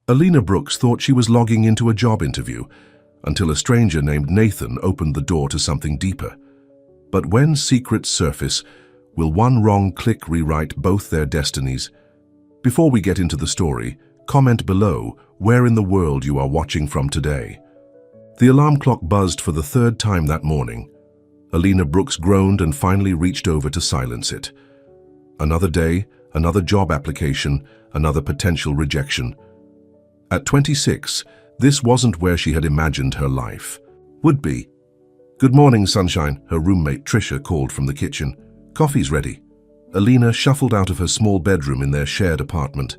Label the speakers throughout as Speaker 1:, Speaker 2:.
Speaker 1: Alina Brooks thought she was logging into a job interview until a stranger named Nathan opened the door to something deeper. But when secrets surface, will one wrong click rewrite both their destinies? Before we get into the story, comment below where in the world you are watching from today. The alarm clock buzzed for the third time that morning. Alina Brooks groaned and finally reached over to silence it. Another day, another job application, another potential rejection. At 26, this wasn't where she had imagined her life would be. "Good morning, sunshine," her roommate Trisha called from the kitchen. "Coffee's ready." Alina shuffled out of her small bedroom in their shared apartment.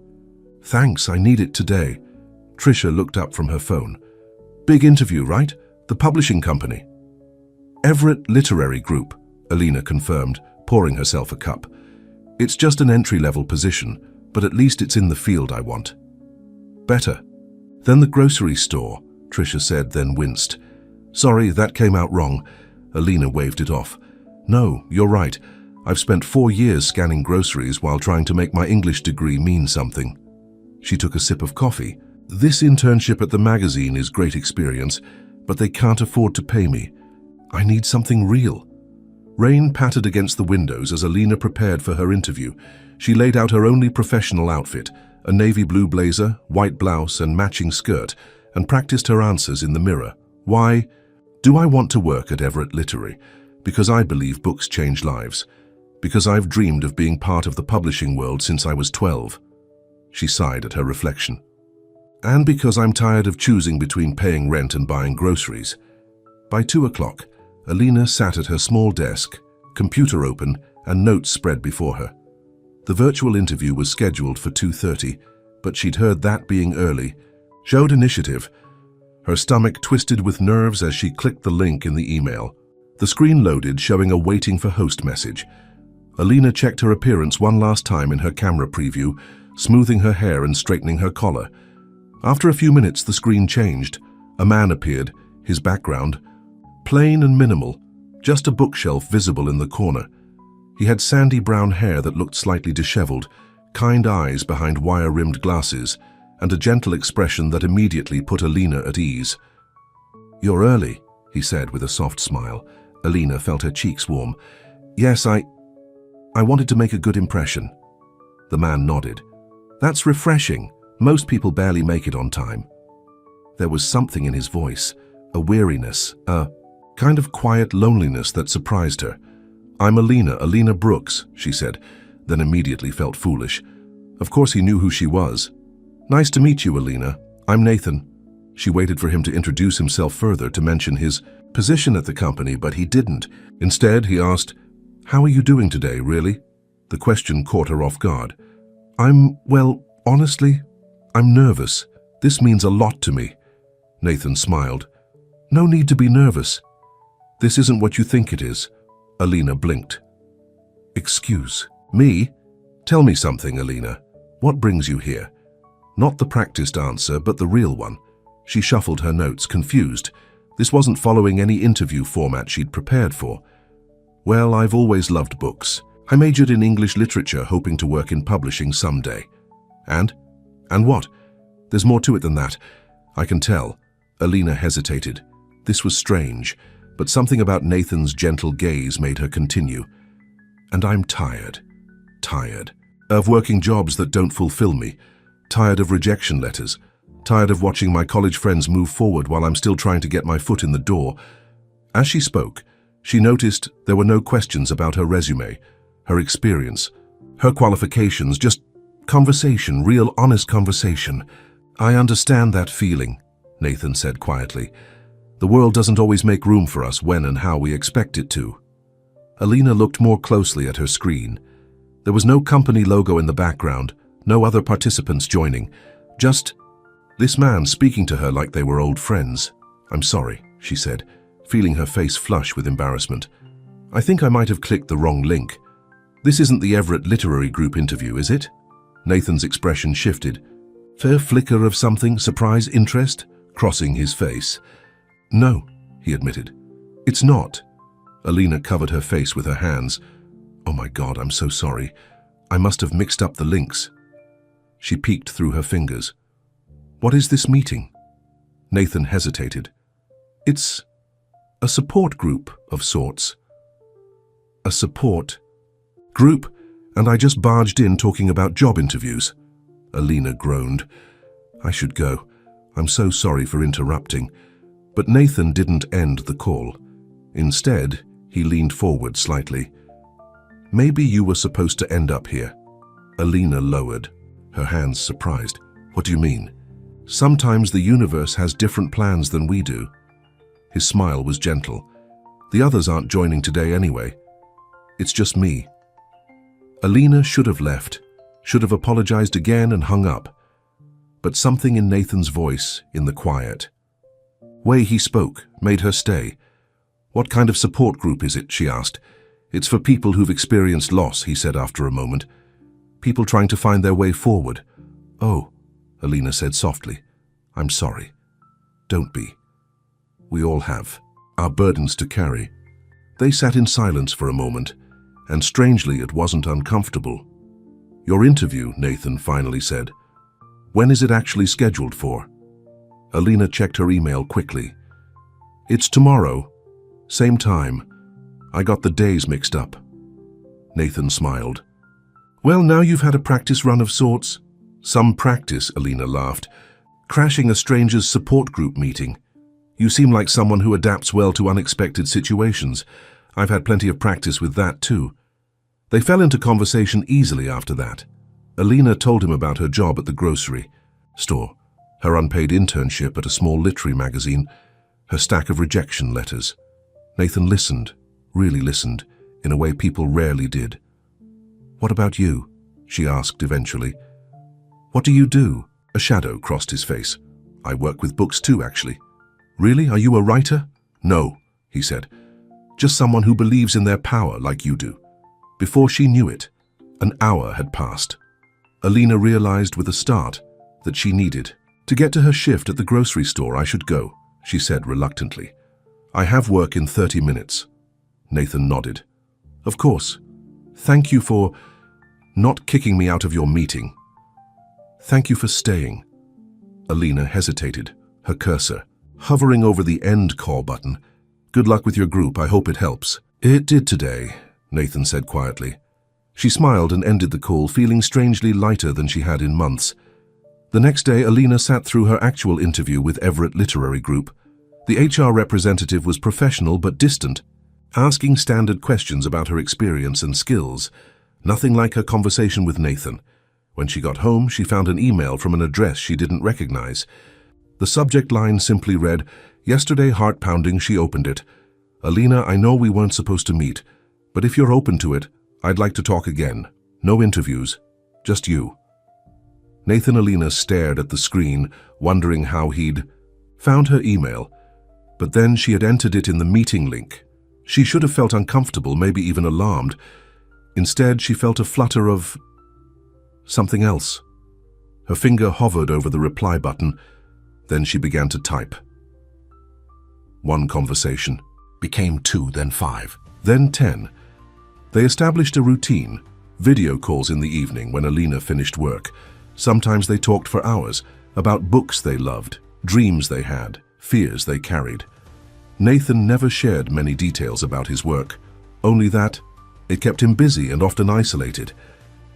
Speaker 1: "Thanks, I need it today." Trisha looked up from her phone. "Big interview, right? The publishing company." "Everett Literary Group," Alina confirmed, pouring herself a cup. "It's just an entry-level position, but at least it's in the field I want." "Better. Then the grocery store," Trisha said, then winced. "Sorry, that came out wrong." Alina waved it off. "No, you're right. I've spent 4 years scanning groceries while trying to make my English degree mean something." She took a sip of coffee. "This internship at the magazine is great experience, but they can't afford to pay me. I need something real." Rain pattered against the windows as Alina prepared for her interview. She laid out her only professional outfit, a navy blue blazer, white blouse, and matching skirt, and practiced her answers in the mirror. Why? Do I want to work at Everett Literary? Because I believe books change lives. Because I've dreamed of being part of the publishing world since I was 12. She sighed at her reflection. And because I'm tired of choosing between paying rent and buying groceries. By 2 o'clock, Alina sat at her small desk, computer open, and notes spread before her. The virtual interview was scheduled for 2:30, but she'd heard that being early showed initiative. Her stomach twisted with nerves as she clicked the link in the email. The screen loaded, showing a waiting for host message. Alina checked her appearance one last time in her camera preview, smoothing her hair and straightening her collar. After a few minutes, the screen changed. A man appeared, his background plain and minimal, just a bookshelf visible in the corner. He had sandy brown hair that looked slightly disheveled, kind eyes behind wire-rimmed glasses, and a gentle expression that immediately put Alina at ease. "You're early," he said with a soft smile. Alina felt her cheeks warm. "Yes, I wanted to make a good impression." The man nodded. "That's refreshing. Most people barely make it on time." There was something in his voice, a weariness, a kind of quiet loneliness that surprised her. "I'm Alina Brooks," she said, then immediately felt foolish. Of course he knew who she was. "Nice to meet you, Alina. I'm Nathan." She waited for him to introduce himself further, to mention his position at the company, but he didn't. Instead, he asked, "How are you doing today, really?" The question caught her off guard. Well, honestly, I'm nervous. This means a lot to me." Nathan smiled. "No need to be nervous. This isn't what you think it is." Alina blinked. "Excuse me? Tell me something, Alina. What brings you here?" Not the practiced answer, but the real one. She shuffled her notes, confused. This wasn't following any interview format she'd prepared for. "Well, I've always loved books. I majored in English literature, hoping to work in publishing someday." And what? There's more to it than that. I can tell." Alina hesitated. This was strange, but something about Nathan's gentle gaze made her continue. "And I'm tired. Tired of working jobs that don't fulfill me. Tired of rejection letters. Tired of watching my college friends move forward while I'm still trying to get my foot in the door." As she spoke, she noticed there were no questions about her resume, her experience, her qualifications, just conversation, real honest conversation. "I understand that feeling," Nathan said quietly. "The world doesn't always make room for us when and how we expect it to." Alina looked more closely at her screen. There was no company logo in the background, no other participants joining, just this man speaking to her like they were old friends. "I'm sorry," she said, feeling her face flush with embarrassment. "I think I might have clicked the wrong link. This isn't the Everett Literary Group interview, is it?" Nathan's expression shifted. Fair flicker of something, surprise, interest, crossing his face. "No," he admitted. "It's not." Alina covered her face with her hands. "Oh my God, I'm so sorry. I must have mixed up the links." She peeked through her fingers. What is this meeting? Nathan hesitated. It's a support group of sorts. A support group, and I just barged in talking about job interviews. Alina groaned. I should go. I'm so sorry for interrupting. But Nathan didn't end the call. Instead, he leaned forward slightly. Maybe you were supposed to end up here. Alina lowered, her hands surprised. What do you mean? Sometimes the universe has different plans than we do. His smile was gentle. The others aren't joining today anyway. It's just me. Alina should have left, should have apologized again and hung up. But something in Nathan's voice, in the quiet way he spoke, made her stay. What kind of support group is it? She asked. It's for people who've experienced loss, he said after a moment. People trying to find their way forward. Oh, Alina said softly. I'm sorry. Don't be. We all have our burdens to carry. They sat in silence for a moment, and strangely it wasn't uncomfortable. Your interview, Nathan finally said. When is it actually scheduled for? Alina checked her email quickly. It's tomorrow. Same time. I got the days mixed up. Nathan smiled. Well, now you've had a practice run of sorts. Some practice, Alina laughed. Crashing a stranger's support group meeting. You seem like someone who adapts well to unexpected situations. I've had plenty of practice with that too. They fell into conversation easily after that. Alina told him about her job at the grocery store, her unpaid internship at a small literary magazine, her stack of rejection letters. Nathan listened, really listened, in a way people rarely did. What about you? She asked eventually. What do you do? A shadow crossed his face. I work with books too, actually. Really? Are you a writer? No, he said. Just someone who believes in their power like you do. Before she knew it, an hour had passed. Alina realized with a start that she needed to get to her shift at the grocery store. I should go, she said reluctantly. I have work in 30 minutes. Nathan nodded. Of course. Thank you for not kicking me out of your meeting. Thank you for staying. Alina hesitated, her cursor hovering over the end call button. Good luck with your group. I hope it helps. It did today, Nathan said quietly. She smiled and ended the call, feeling strangely lighter than she had in months. The next day, Alina sat through her actual interview with Everett Literary Group. The HR representative was professional but distant, asking standard questions about her experience and skills. Nothing like her conversation with Nathan. When she got home, she found an email from an address she didn't recognize. The subject line simply read, Yesterday heart-pounding. She opened it. Alina, I know we weren't supposed to meet, but if you're open to it, I'd like to talk again. No interviews, just you. Nathan Alina stared at the screen, wondering how he'd found her email, but then she had entered it in the meeting link. She should have felt uncomfortable, maybe even alarmed. Instead, she felt a flutter of something else. Her finger hovered over the reply button, then she began to type. One conversation became 2, then 5, then 10. They established a routine, video calls in the evening when Alina finished work. Sometimes they talked for hours about books they loved, dreams they had, fears they carried. Nathan never shared many details about his work, only that it kept him busy and often isolated.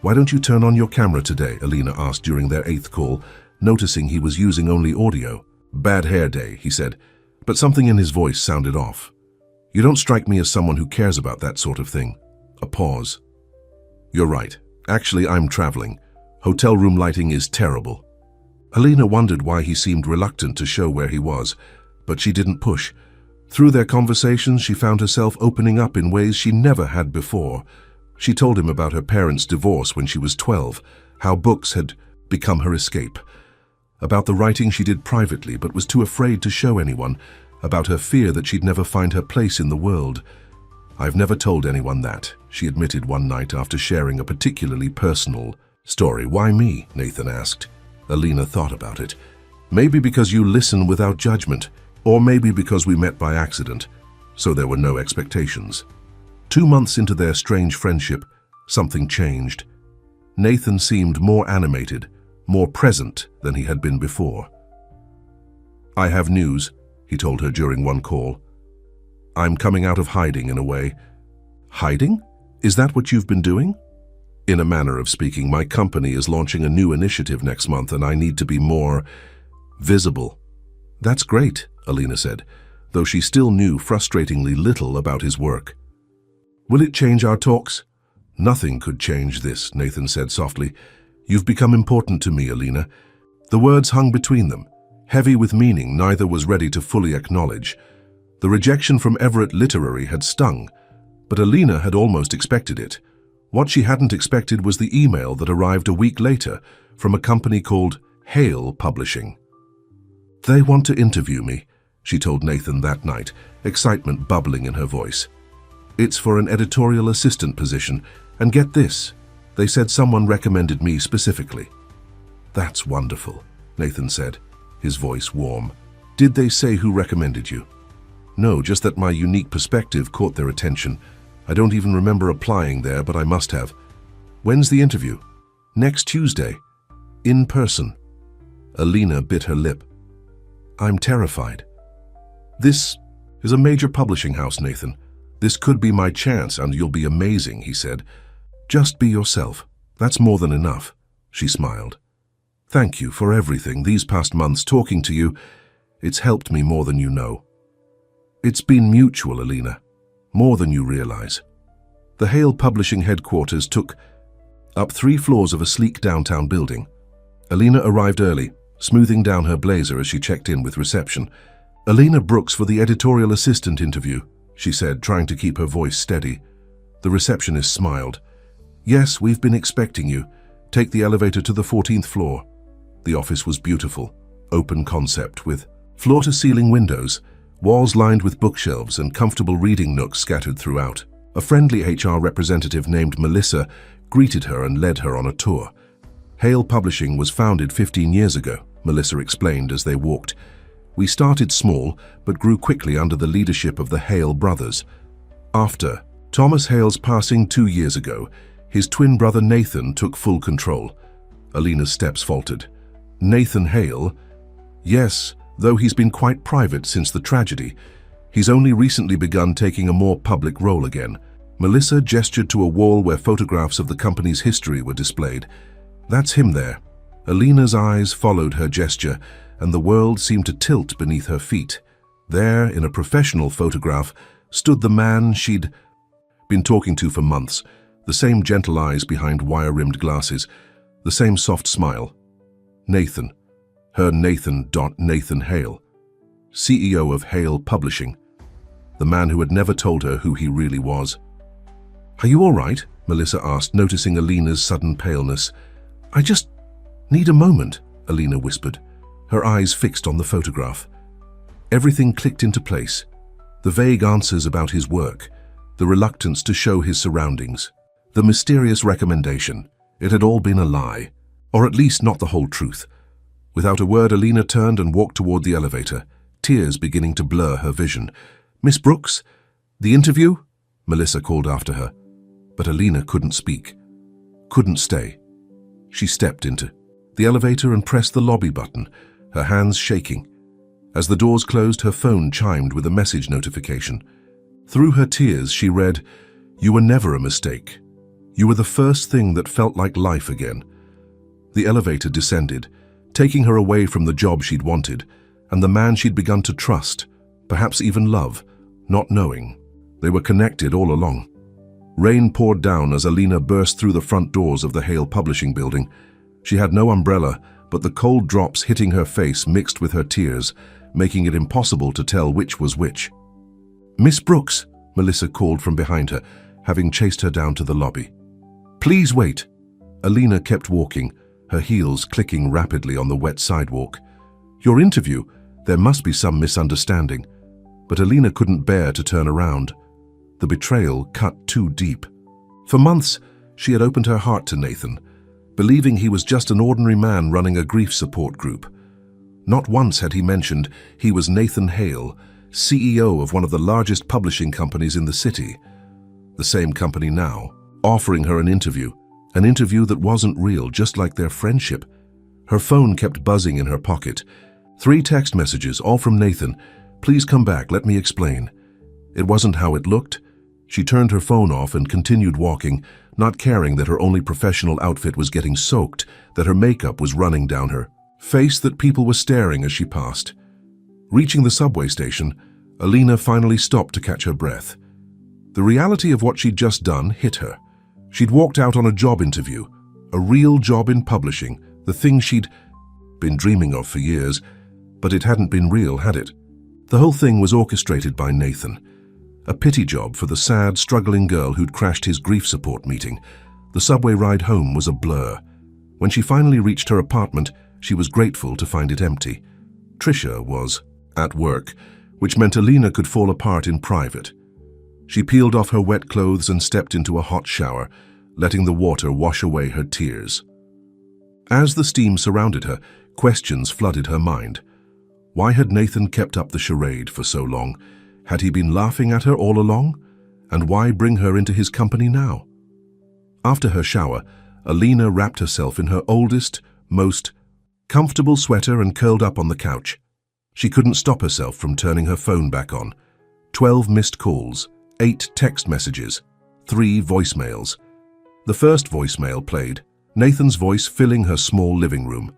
Speaker 1: Why don't you turn on your camera today? Alina asked during their 8th call, noticing he was using only audio. Bad hair day, he said, but something in his voice sounded off. You don't strike me as someone who cares about that sort of thing. A pause. You're right. Actually, I'm traveling. Hotel room lighting is terrible. Alina wondered why he seemed reluctant to show where he was, but she didn't push. Through their conversations, she found herself opening up in ways she never had before. She told him about her parents' divorce when she was 12, how books had become her escape, about the writing she did privately but was too afraid to show anyone, about her fear that she'd never find her place in the world. I've never told anyone that, she admitted one night after sharing a particularly personal story. Why me? Nathan asked. Alina thought about it. Maybe because you listen without judgment, or maybe because we met by accident, so there were no expectations. 2 months into their strange friendship, something changed. Nathan seemed more animated, more present than he had been before. "I have news," he told her during one call. "I'm coming out of hiding in a way." "Hiding? Is that what you've been doing?" "In a manner of speaking, my company is launching a new initiative next month and I need to be more visible." "That's great," Alina said, though she still knew frustratingly little about his work. "Will it change our talks?" "Nothing could change this," Nathan said softly. "You've become important to me, Alina." The words hung between them, heavy with meaning neither was ready to fully acknowledge. The rejection from Everett Literary had stung, but Alina had almost expected it. What she hadn't expected was the email that arrived a week later from a company called Hale Publishing. "They want to interview me," she told Nathan that night, excitement bubbling in her voice. "It's for an editorial assistant position, and get this, they said someone recommended me specifically." "That's wonderful," Nathan said, his voice warm. "Did they say who recommended you?" "No, just that my unique perspective caught their attention. I don't even remember applying there, but I must have." "When's the interview?" "Next Tuesday. In person." Alina bit her lip. "I'm terrified." "This is a major publishing house, Nathan. This could be my chance and you'll be amazing," he said. "Just be yourself. That's more than enough." She smiled. "Thank you for everything these past months talking to you. It's helped me more than you know." "It's been mutual, Alina. More than you realize." The Hale Publishing headquarters took up 3 floors of a sleek downtown building. Alina arrived early, smoothing down her blazer as she checked in with reception. "Alina Brooks for the editorial assistant interview," she said, trying to keep her voice steady. The receptionist smiled. "Yes, we've been expecting you. Take the elevator to the 14th floor." The office was beautiful, open concept with floor-to-ceiling windows, walls lined with bookshelves and comfortable reading nooks scattered throughout. A friendly HR representative named Melissa greeted her and led her on a tour. Hale Publishing was founded 15 years ago, Melissa explained as they walked. "We started small, but grew quickly under the leadership of the Hale brothers. After Thomas Hale's passing 2 years ago, his twin brother Nathan took full control." Alina's steps faltered. "Nathan Hale?" "Yes, though he's been quite private since the tragedy. He's only recently begun taking a more public role again." Melissa gestured to a wall where photographs of the company's history were displayed. "That's him there." Alina's eyes followed her gesture, and the world seemed to tilt beneath her feet. There, in a professional photograph, stood the man she'd been talking to for months, the same gentle eyes behind wire-rimmed glasses, the same soft smile. Nathan. Her Nathan Hale, CEO of Hale Publishing, the man who had never told her who he really was. "Are you all right?" Melissa asked, noticing Alina's sudden paleness. "I just need a moment," Alina whispered, her eyes fixed on the photograph. Everything clicked into place. The vague answers about his work, the reluctance to show his surroundings, the mysterious recommendation. It had all been a lie, or at least not the whole truth. Without a word, Alina turned and walked toward the elevator, tears beginning to blur her vision. "Miss Brooks, the interview?" Melissa called after her. But Alina couldn't speak, couldn't stay. She stepped into the elevator and pressed the lobby button, her hands shaking. As the doors closed, her phone chimed with a message notification. Through her tears, she read, "You were never a mistake. You were the first thing that felt like life again." The elevator descended, taking her away from the job she'd wanted, and the man she'd begun to trust, perhaps even love, not knowing. They were connected all along. Rain poured down as Alina burst through the front doors of the Hale Publishing building. She had no umbrella, but the cold drops hitting her face mixed with her tears, making it impossible to tell which was which. "Miss Brooks," Melissa called from behind her, having chased her down to the lobby. "Please wait." Alina kept walking, her heels clicking rapidly on the wet sidewalk. "Your interview? There must be some misunderstanding." But Alina couldn't bear to turn around. The betrayal cut too deep. For months, she had opened her heart to Nathan, believing he was just an ordinary man running a grief support group. Not once had he mentioned he was Nathan Hale, CEO of one of the largest publishing companies in the city. The same company now, offering her an interview that wasn't real, just like their friendship. Her phone kept buzzing in her pocket. 3 text messages, all from Nathan. Please come back, let me explain. It wasn't how it looked. She turned her phone off and continued walking, not caring that her only professional outfit was getting soaked, that her makeup was running down her face, that people were staring as she passed. Reaching the subway station, Alina finally stopped to catch her breath. The reality of what she'd just done hit her. She'd walked out on a job interview, a real job in publishing, the thing she'd been dreaming of for years, but it hadn't been real, had it? The whole thing was orchestrated by Nathan. A pity job for the sad, struggling girl who'd crashed his grief support meeting. The subway ride home was a blur. When she finally reached her apartment, she was grateful to find it empty. Tricia was at work, which meant Alina could fall apart in private. She peeled off her wet clothes and stepped into a hot shower, letting the water wash away her tears. As the steam surrounded her, questions flooded her mind. Why had Nathan kept up the charade for so long? Had he been laughing at her all along? And why bring her into his company now? After her shower, Alina wrapped herself in her oldest, most comfortable sweater and curled up on the couch. She couldn't stop herself from turning her phone back on. 12 missed calls, 8 text messages, 3 voicemails. The first voicemail played, Nathan's voice filling her small living room.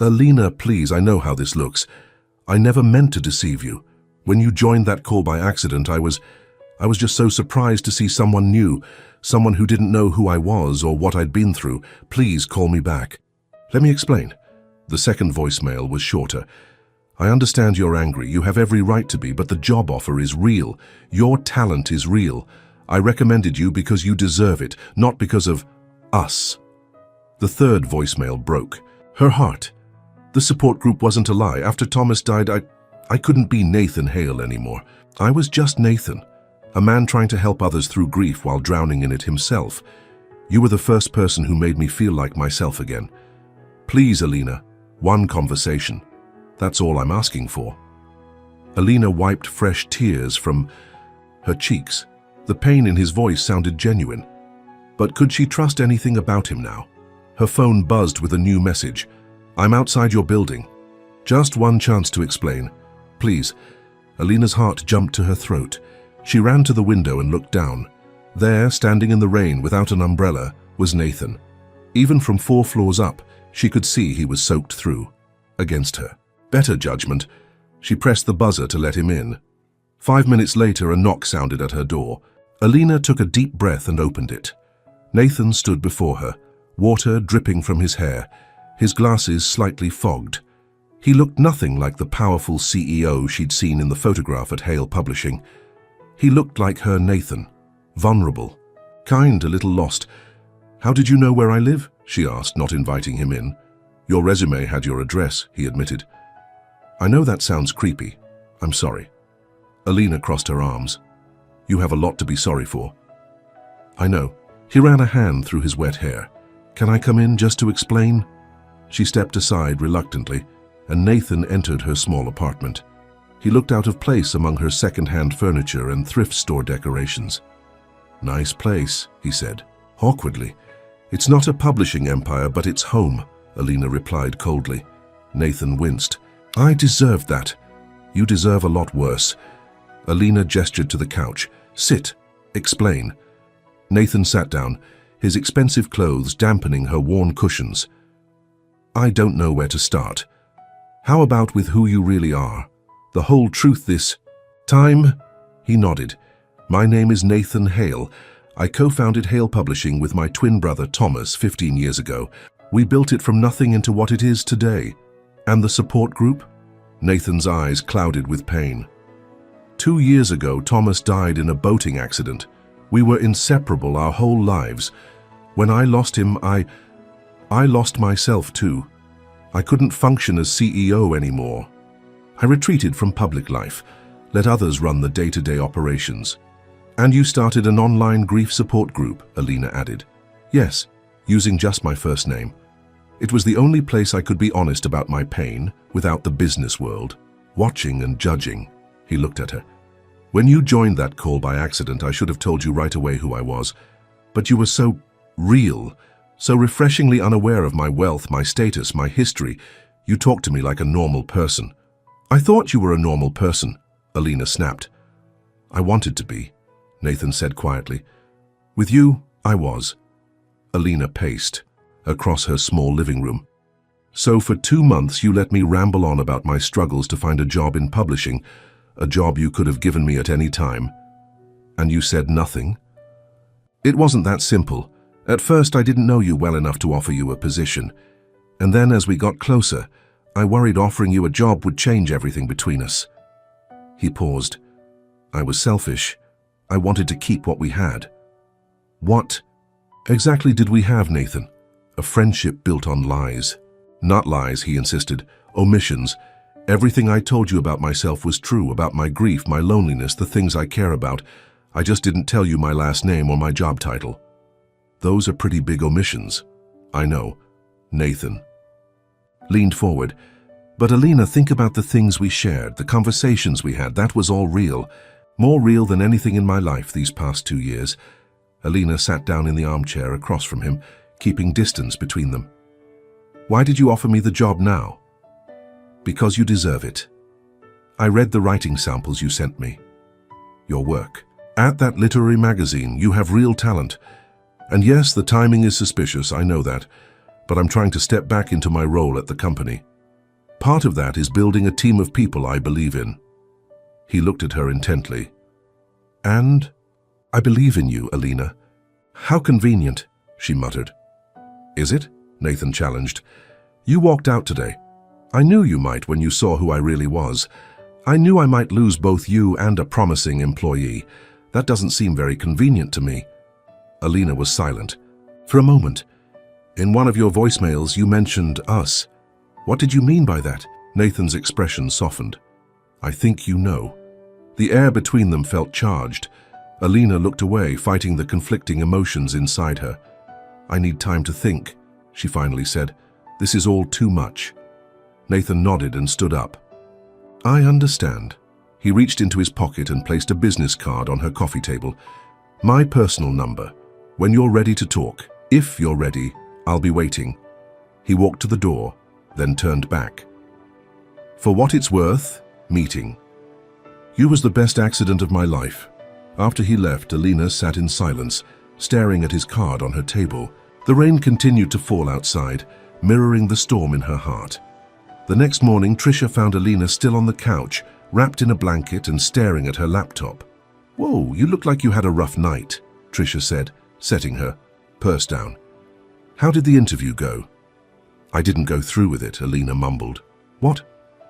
Speaker 1: Alina, please, I know how this looks. I never meant to deceive you. When you joined that call by accident, I was just so surprised to see someone new, someone who didn't know who I was or what I'd been through. Please call me back. Let me explain. The second voicemail was shorter. I understand you're angry. You have every right to be, but the job offer is real. Your talent is real. I recommended you because you deserve it, not because of us. The third voicemail broke. Her heart. The support group wasn't a lie. After Thomas died, I couldn't be Nathan Hale anymore. I was just Nathan, a man trying to help others through grief while drowning in it himself. You were the first person who made me feel like myself again. Please, Alina, one conversation. That's all I'm asking for. Alina wiped fresh tears from her cheeks. The pain in his voice sounded genuine. But could she trust anything about him now? Her phone buzzed with a new message. I'm outside your building. Just one chance to explain. Please. Alina's heart jumped to her throat. She ran to the window and looked down. There, standing in the rain without an umbrella, was Nathan. Even from 4 floors up, she could see he was soaked through. Against her better judgment, she pressed the buzzer to let him in. 5 minutes later, a knock sounded at her door. Alina took a deep breath and opened it. Nathan stood before her, water dripping from his hair, his glasses slightly fogged. He looked nothing like the powerful CEO she'd seen in the photograph at Hale Publishing. He looked like her Nathan, vulnerable, kind, a little lost. How did you know where I live? She asked, not inviting him in. Your resume had your address, he admitted. I know that sounds creepy. I'm sorry. Alina crossed her arms. You have a lot to be sorry for. I know. He ran a hand through his wet hair. Can I come in just to explain? She stepped aside reluctantly, and Nathan entered her small apartment. He looked out of place among her second-hand furniture and thrift store decorations. Nice place, he said, awkwardly. It's not a publishing empire, but it's home, Alina replied coldly. Nathan winced. I deserved that. You deserve a lot worse. Alina gestured to the couch. Sit. Explain. Nathan sat down, his expensive clothes dampening her worn cushions. I don't know where to start. How about with who you really are? The whole truth this time? He nodded. My name is Nathan Hale. I co-founded Hale Publishing with my twin brother Thomas 15 years ago. We built it from nothing into what it is today. And the support group? Nathan's eyes clouded with pain. 2 years ago, Thomas died in a boating accident. We were inseparable our whole lives. When I lost him, I lost myself too. I couldn't function as CEO anymore. I retreated from public life, let others run the day-to-day operations. And you started an online grief support group, Alina added. Yes, using just my first name. It was the only place I could be honest about my pain without the business world, watching and judging. He looked at her. When you joined that call by accident, I should have told you right away who I was. But you were so real, so refreshingly unaware of my wealth, my status, my history. You talk to me like a normal person. I thought you were a normal person, Alina snapped. I wanted to be, Nathan said quietly. With you, I was. Alina paced across her small living room. So for 2 months you let me ramble on about my struggles to find a job in publishing, a job you could have given me at any time. And you said nothing? It wasn't that simple. At first I didn't know you well enough to offer you a position. And then as we got closer, I worried offering you a job would change everything between us. He paused. I was selfish. I wanted to keep what we had. What exactly did we have, Nathan? A friendship built on lies. Not lies, he insisted. Omissions. Everything I told you about myself was true, about my grief, my loneliness, the things I care about. I just didn't tell you my last name or my job title. Those are pretty big omissions. I know. Nathan leaned forward. But Alina, think about the things we shared, the conversations we had. That was all real. More real than anything in my life these past 2 years. Alina sat down in the armchair across from him, keeping distance between them. Why did you offer me the job now? Because you deserve it. I read the writing samples you sent me. Your work. At that literary magazine, you have real talent. And yes, the timing is suspicious, I know that. But I'm trying to step back into my role at the company. Part of that is building a team of people I believe in. He looked at her intently. And I believe in you, Alina. How convenient, she muttered. Is it? Nathan challenged. You walked out today. I knew you might when you saw who I really was. I knew I might lose both you and a promising employee. That doesn't seem very convenient to me. Alina was silent. For a moment. In one of your voicemails, you mentioned us. What did you mean by that? Nathan's expression softened. I think you know. The air between them felt charged. Alina looked away, fighting the conflicting emotions inside her. I need time to think, she finally said. This is all too much. Nathan nodded and stood up. I understand. He reached into his pocket and placed a business card on her coffee table. My personal number. When you're ready to talk, if you're ready, I'll be waiting. He walked to the door, then turned back. For what it's worth, meeting. You was the best accident of my life. After he left, Alina sat in silence, staring at his card on her table. The rain continued to fall outside, mirroring the storm in her heart. The next morning, Tricia found Alina still on the couch, wrapped in a blanket and staring at her laptop. Whoa, you look like you had a rough night, Tricia said, setting her purse down. How did the interview go? I didn't go through with it, Alina mumbled. What?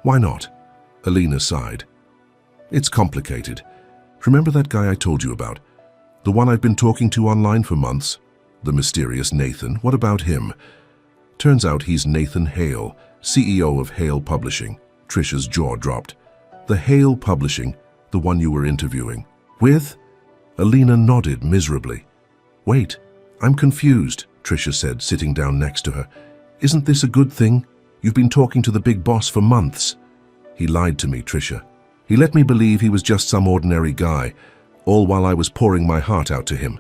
Speaker 1: Why not? Alina sighed. It's complicated. Remember that guy I told you about? The one I've been talking to online for months? The mysterious Nathan. What about him? Turns out he's Nathan Hale, CEO of Hale Publishing. Tricia's jaw dropped. The Hale Publishing, the one you were interviewing. With? Alina nodded miserably. Wait, I'm confused, Tricia said, sitting down next to her. Isn't this a good thing? You've been talking to the big boss for months. He lied to me, Tricia. He let me believe he was just some ordinary guy, all while I was pouring my heart out to him.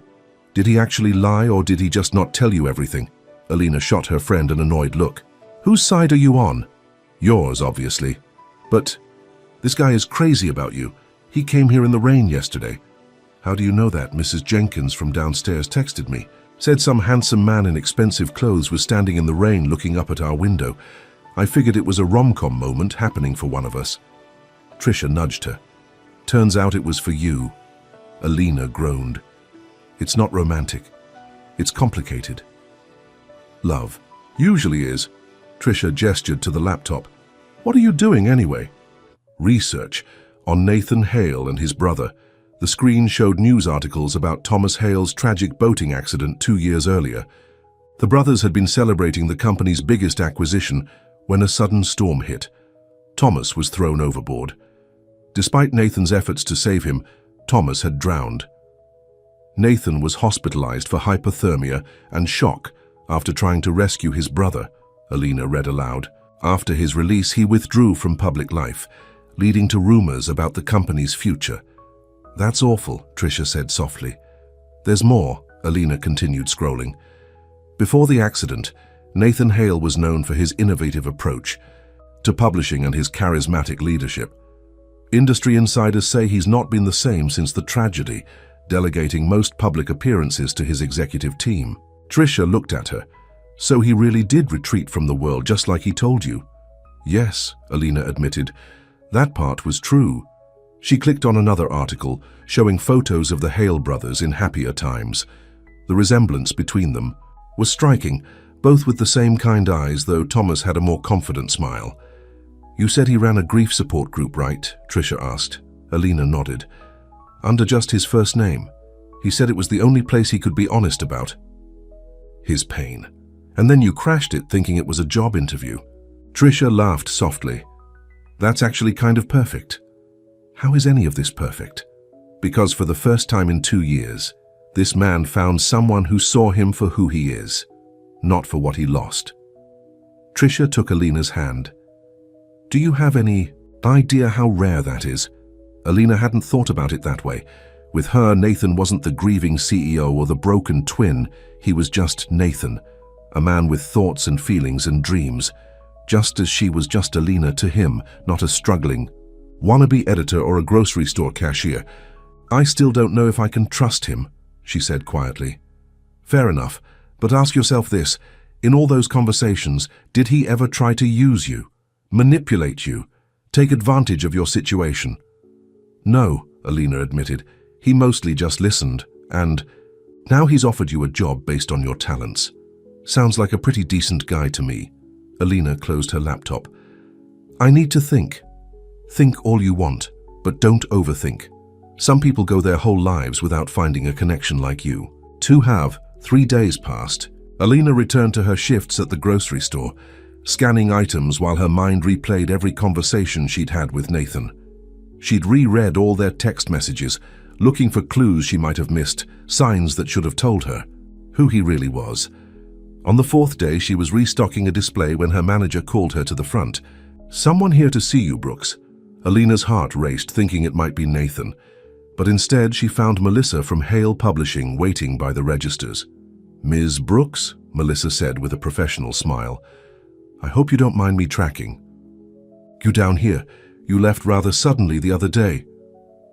Speaker 1: Did he actually lie, or did he just not tell you everything? Alina shot her friend an annoyed look. Whose side are you on? Yours, obviously. But this guy is crazy about you. He came here in the rain yesterday. How do you know that? Mrs. Jenkins from downstairs texted me. Said some handsome man in expensive clothes was standing in the rain looking up at our window. I figured it was a rom-com moment happening for one of us. Tricia nudged her. Turns out it was for you. Alina groaned. It's not romantic. It's complicated. Love. Usually is. Tricia gestured to the laptop. What are you doing anyway? Research on Nathan Hale and his brother. The screen showed news articles about Thomas Hale's tragic boating accident 2 years earlier. The brothers had been celebrating the company's biggest acquisition when a sudden storm hit. Thomas was thrown overboard. Despite Nathan's efforts to save him, Thomas had drowned. Nathan was hospitalized for hypothermia and shock after trying to rescue his brother, Alina read aloud. After his release, he withdrew from public life, leading to rumors about the company's future. That's awful, Tricia said softly. There's more, Alina continued scrolling. Before the accident, Nathan Hale was known for his innovative approach. to publishing and his charismatic leadership. Industry insiders say he's not been the same since the tragedy, delegating most public appearances to his executive team. Trisha looked at her. So he really did retreat from the world just like he told you? Yes, Alina admitted. That part was true. She clicked on another article, showing photos of the Hale brothers in happier times. The resemblance between them was striking, both with the same kind eyes, though Thomas had a more confident smile. You said he ran a grief support group, right? Trisha asked. Alina nodded. Under just his first name. He said it was the only place he could be honest about his pain. And then you crashed it thinking it was a job interview. Trisha laughed softly. That's actually kind of perfect. How is any of this perfect? Because for the first time in 2 years, this man found someone who saw him for who he is, not for what he lost. Trisha took Alina's hand. Do you have any idea how rare that is? Alina hadn't thought about it that way. With her, Nathan wasn't the grieving CEO or the broken twin. He was just Nathan, a man with thoughts and feelings and dreams, just as she was just Alina to him, not a struggling wannabe editor or a grocery store cashier. I still don't know if I can trust him, she said quietly. Fair enough, but ask yourself this. In all those conversations, did he ever try to use you, manipulate you, take advantage of your situation? No, Alina admitted. He mostly just listened, and now he's offered you a job based on your talents. Sounds like a pretty decent guy to me. Alina closed her laptop. I need to think. Think all you want, but don't overthink. Some people go their whole lives without finding a connection like you. 3 days passed. Alina returned to her shifts at the grocery store, scanning items while her mind replayed every conversation she'd had with Nathan. She'd reread all their text messages, looking for clues she might have missed, signs that should have told her who he really was. On the 4th day, she was restocking a display when her manager called her to the front. Someone here to see you, Brooks. Alina's heart raced, thinking it might be Nathan. But instead, she found Melissa from Hale Publishing waiting by the registers. Ms. Brooks, Melissa said with a professional smile. I hope you don't mind me tracking. You down here? You left rather suddenly the other day.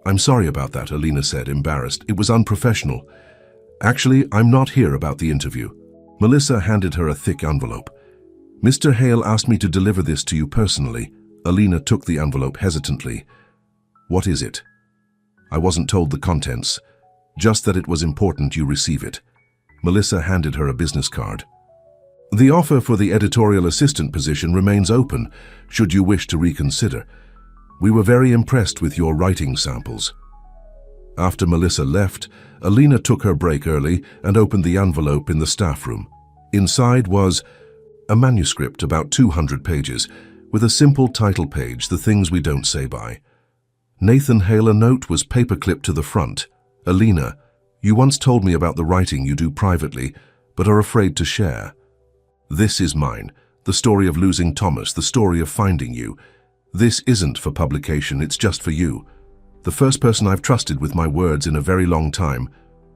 Speaker 1: I'm sorry about that, Alina said, embarrassed. It was unprofessional. Actually, I'm not here about the interview. Melissa handed her a thick envelope. Mr. Hale asked me to deliver this to you personally. Alina took the envelope hesitantly. What is it? I wasn't told the contents, just that it was important you receive it. Melissa handed her a business card. The offer for the editorial assistant position remains open, should you wish to reconsider. We were very impressed with your writing samples. After Melissa left, Alina took her break early and opened the envelope in the staff room. Inside was a manuscript about 200 pages, with a simple title page, The Things We Don't Say By. Nathan Hale, a note was paperclipped to the front. Alina, you once told me about the writing you do privately, but are afraid to share. This is mine, the story of losing Thomas, the story of finding you. This isn't for publication, it's just for you. The first person I've trusted with my words in a very long time.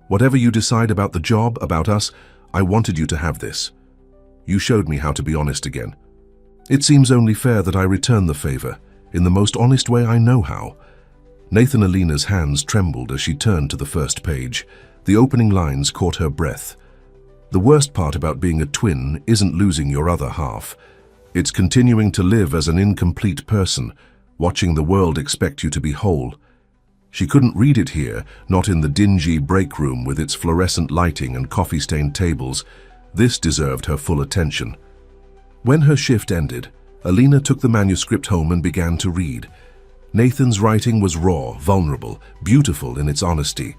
Speaker 1: Whatever you decide about the job, about us, I wanted you to have this. You showed me how to be honest again. It seems only fair that I return the favor, in the most honest way I know how. Nathan Alina's hands trembled as she turned to the first page. The opening lines caught her breath. The worst part about being a twin isn't losing your other half. It's continuing to live as an incomplete person, watching the world expect you to be whole. She couldn't read it here, not in the dingy break room with its fluorescent lighting and coffee-stained tables. This deserved her full attention. When her shift ended, Alina took the manuscript home and began to read. Nathan's writing was raw, vulnerable, beautiful in its honesty.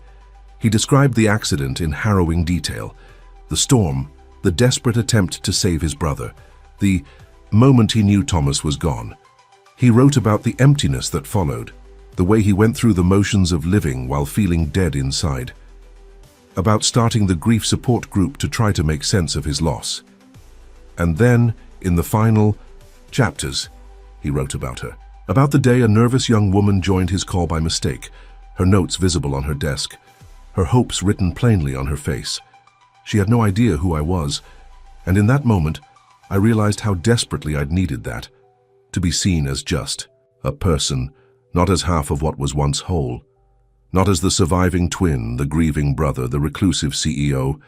Speaker 1: He described the accident in harrowing detail. The storm, the desperate attempt to save his brother, the moment he knew Thomas was gone. He wrote about the emptiness that followed, the way he went through the motions of living while feeling dead inside. About starting the grief support group to try to make sense of his loss. And then, in the final chapters, he wrote about her. About the day a nervous young woman joined his call by mistake, her notes visible on her desk, her hopes written plainly on her face. She had no idea who I was, and in that moment, I realized how desperately I'd needed that. to be seen as just a person, not as half of what was once whole, not as the surviving twin, the grieving brother, the reclusive CEO,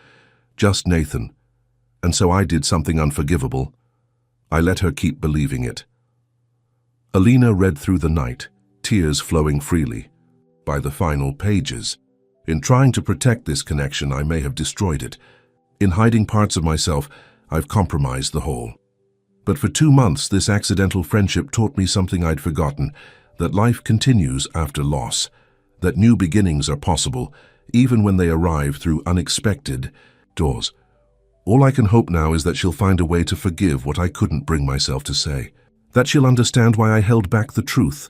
Speaker 1: just Nathan. And so I did something unforgivable. I let her keep believing it. Alina read through the night, tears flowing freely. By the final pages. In trying to protect this connection, I may have destroyed it. In hiding parts of myself, I've compromised the whole. But for 2 months, this accidental friendship taught me something I'd forgotten, that life continues after loss, that new beginnings are possible, even when they arrive through unexpected doors. All I can hope now is that she'll find a way to forgive what I couldn't bring myself to say, that she'll understand why I held back the truth,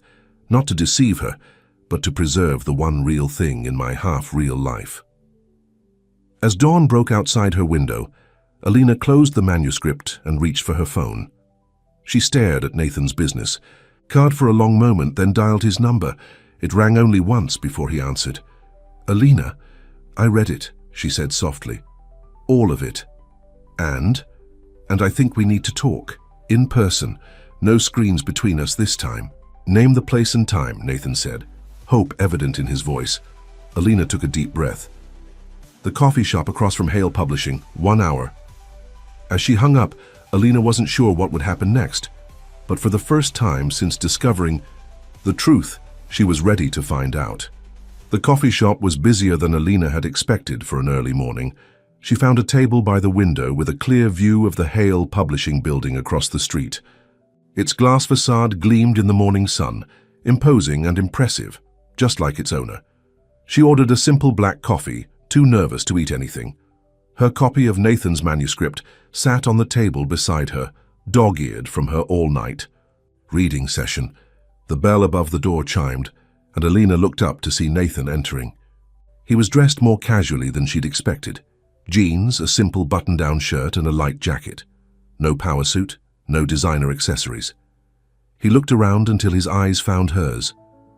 Speaker 1: not to deceive her, but to preserve the one real thing in my half-real life. As dawn broke outside her window, Alina closed the manuscript and reached for her phone. She stared at Nathan's business card for a long moment, then dialed his number. It rang only once before he answered. "Alina, I read it," she said softly. "All of it. And I think we need to talk. In person. No screens between us this time." "Name the place and time," Nathan said, hope evident in his voice. Alina took a deep breath. "The coffee shop across from Hale Publishing, 1 hour." As she hung up, Alina wasn't sure what would happen next. But for the first time since discovering the truth, she was ready to find out. The coffee shop was busier than Alina had expected for an early morning. She found a table by the window with a clear view of the Hale Publishing building across the street. Its glass facade gleamed in the morning sun, imposing and impressive, just like its owner. She ordered a simple black coffee, too nervous to eat anything. Her copy of Nathan's manuscript sat on the table beside her, dog-eared from her all-night reading session. The bell above the door chimed, and Alina looked up to see Nathan entering. He was dressed more casually than she'd expected. Jeans, a simple button-down shirt, and a light jacket. No power suit, no designer accessories. He looked around until his eyes found hers,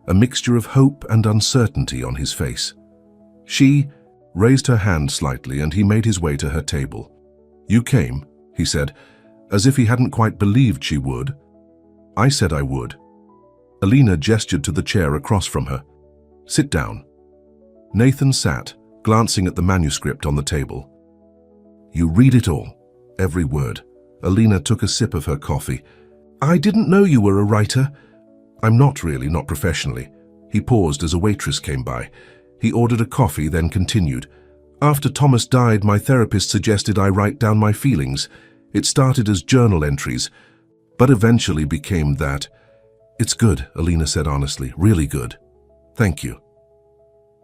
Speaker 1: a mixture of hope and uncertainty on his face. She raised her hand slightly, and he made his way to her table. "You came," he said, as if he hadn't quite believed she would. "I said I would." Alina gestured to the chair across from her. "Sit down." Nathan sat, glancing at the manuscript on the table. "You read it all, every word." Alina took a sip of her coffee. "I didn't know you were a writer." "I'm not really, not professionally." He paused as a waitress came by. He ordered a coffee, then continued. "After Thomas died, my therapist suggested I write down my feelings. It started as journal entries, but eventually became that." "It's good," Alina said honestly. "Really good. Thank you."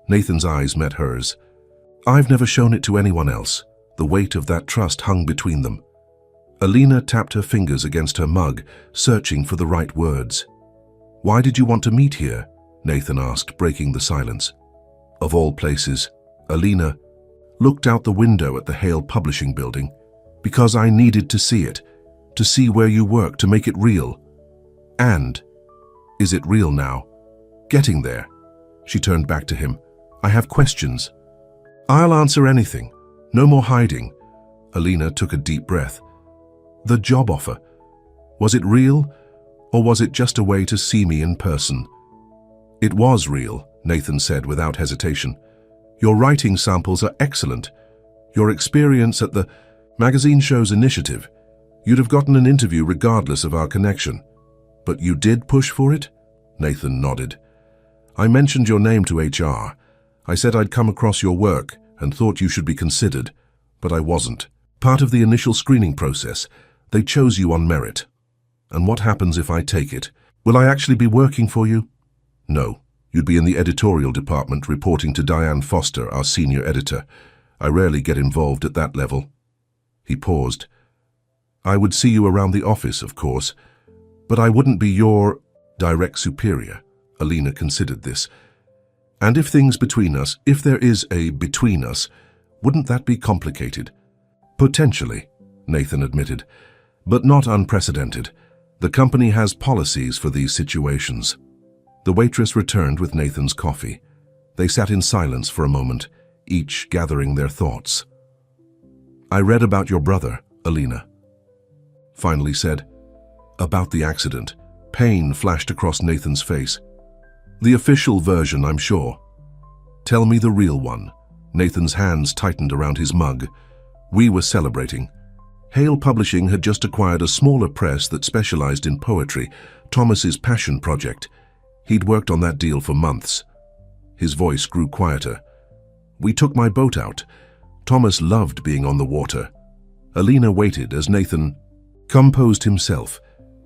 Speaker 1: Nathan's eyes met hers. "I've never shown it to anyone else." The weight of that trust hung between them. Alina tapped her fingers against her mug, searching for the right words. "Why did you want to meet here?" Nathan asked, breaking the silence. Of all places, Alina looked out the window at the Hale Publishing building. "Because I needed to see it, to see where you work, to make it real." "And is it real now?" "Getting there." She turned back to him. "I have questions." "I'll answer anything. No more hiding." Alina took a deep breath. "The job offer. Was it real, or was it just a way to see me in person?" "It was real," Nathan said without hesitation. "Your writing samples are excellent. Your experience at the magazine shows initiative. You'd have gotten an interview regardless of our connection." "But you did push for it?" Nathan nodded. "I mentioned your name to HR. I said I'd come across your work and thought you should be considered, but I wasn't. Part of the initial screening process, they chose you on merit. And what happens if I take it? Will I actually be working for you?" "No. You'd be in the editorial department reporting to Diane Foster, our senior editor. I rarely get involved at that level." He paused. "I would see you around the office, of course, but I wouldn't be your direct superior." Alina considered this. "And if things between us, if there is a between us, wouldn't that be complicated?" "Potentially," Nathan admitted, "but not unprecedented. The company has policies for these situations." The waitress returned with Nathan's coffee. They sat in silence for a moment, each gathering their thoughts. "I read about your brother," Alina finally said. "About the accident. Pain flashed across Nathan's face. The official version, I'm sure. Tell me the real one. Nathan's hands tightened around his mug. We were celebrating. Hale Publishing had just acquired a smaller press that specialized in poetry, Thomas's passion project. He'd worked on that deal for months. His voice grew quieter. We took my boat out. Thomas loved being on the water. Alina waited as Nathan composed himself.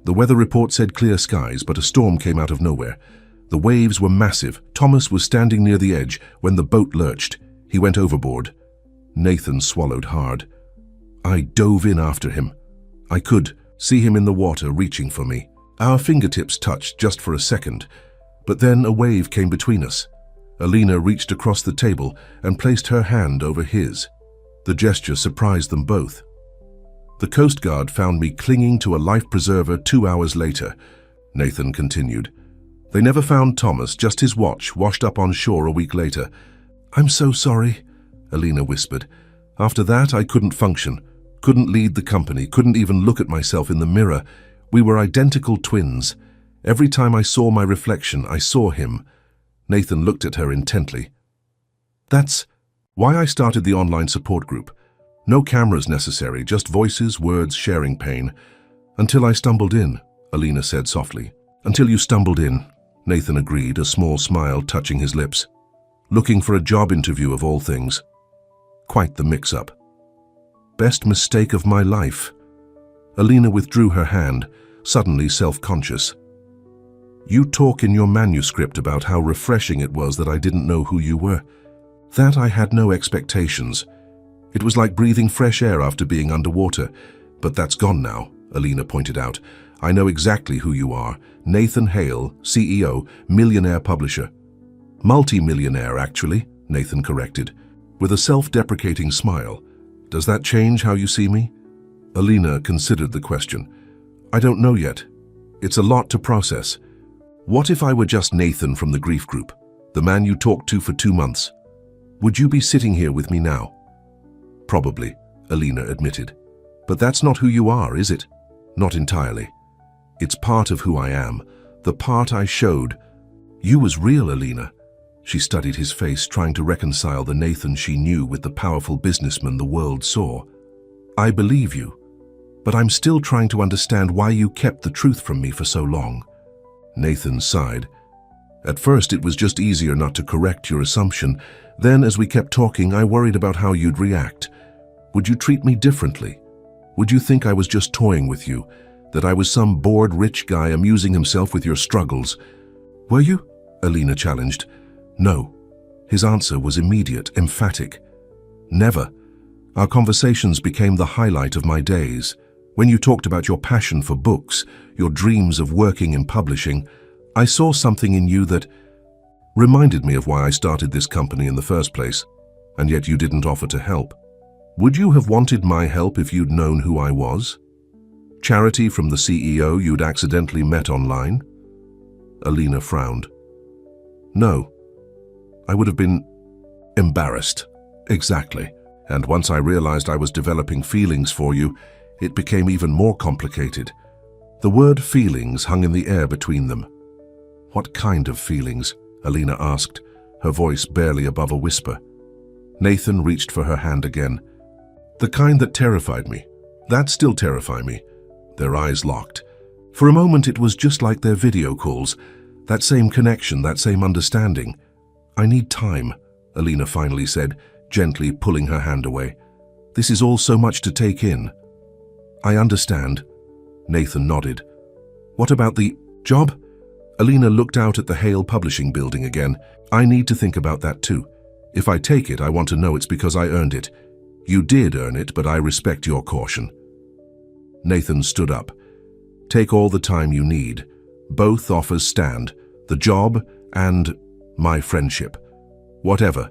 Speaker 1: The weather report said clear skies, but a storm came out of nowhere. The waves were massive. Thomas was standing near the edge when the boat lurched. He went overboard. Nathan swallowed hard. I dove in after him. I could see him in the water reaching for me. Our fingertips touched just for a second, but then a wave came between us. Alina reached across the table and placed her hand over his. The gesture surprised them both. The Coast Guard found me clinging to a life preserver 2 hours later, Nathan continued. They never found Thomas, just his watch washed up on shore a week later. I'm so sorry, Alina whispered. After that, I couldn't function, couldn't lead the company, couldn't even look at myself in the mirror. We were identical twins. Every time I saw my reflection, I saw him. Nathan looked at her intently. That's why I started the online support group. No cameras necessary, just voices, words, sharing pain. Until I stumbled in, Alina said softly. Until you stumbled in, Nathan agreed, a small smile touching his lips. Looking for a job interview of all things. Quite the mix-up. Best mistake of my life. Alina withdrew her hand, suddenly self-conscious. You talk in your manuscript about how refreshing it was that I didn't know who you were. That I had no expectations. It was like breathing fresh air after being underwater. But that's gone now, Alina pointed out. I know exactly who you are. Nathan Hale, CEO, millionaire publisher. Multi-millionaire, actually, Nathan corrected, with a self-deprecating smile. Does that change how you see me? Alina considered the question. I don't know yet. It's a lot to process. What if I were just Nathan from the grief group, the man you talked to for 2 months? Would you be sitting here with me now? Probably, Alina admitted. But that's not who you are, is it? Not entirely. It's part of who I am, the part I showed. You was real, Alina. She studied his face, trying to reconcile the Nathan she knew with the powerful businessman the world saw. I believe you, but I'm still trying to understand why you kept the truth from me for so long. Nathan sighed. At first, it was just easier not to correct your assumption. Then, as we kept talking, I worried about how you'd react. Would you treat me differently? Would you think I was just toying with you, that I was some bored rich guy amusing himself with your struggles? Were you? Alina challenged. No. His answer was immediate, emphatic. Never. Our conversations became the highlight of my days. When you talked about your passion for books, your dreams of working in publishing, I saw something in you that reminded me of why I started this company in the first place, and yet you didn't offer to help. Would you have wanted my help if you'd known who I was? Charity from the CEO you'd accidentally met online? Alina frowned. No. I would have been embarrassed. Exactly. And once I realized I was developing feelings for you, it became even more complicated. The word feelings hung in the air between them. What kind of feelings? Alina asked, her voice barely above a whisper. Nathan reached for her hand again. The kind that terrified me. That still terrify me. Their eyes locked. For a moment it was just like their video calls. That same connection, that same understanding. I need time, Alina finally said, gently pulling her hand away. This is all so much to take in. I understand. Nathan nodded. What about the job? Alina looked out at the Hale Publishing building again. I need to think about that too. If I take it, I want to know it's because I earned it. You did earn it, but I respect your caution. Nathan stood up. Take all the time you need. Both offers stand. The job and my friendship. Whatever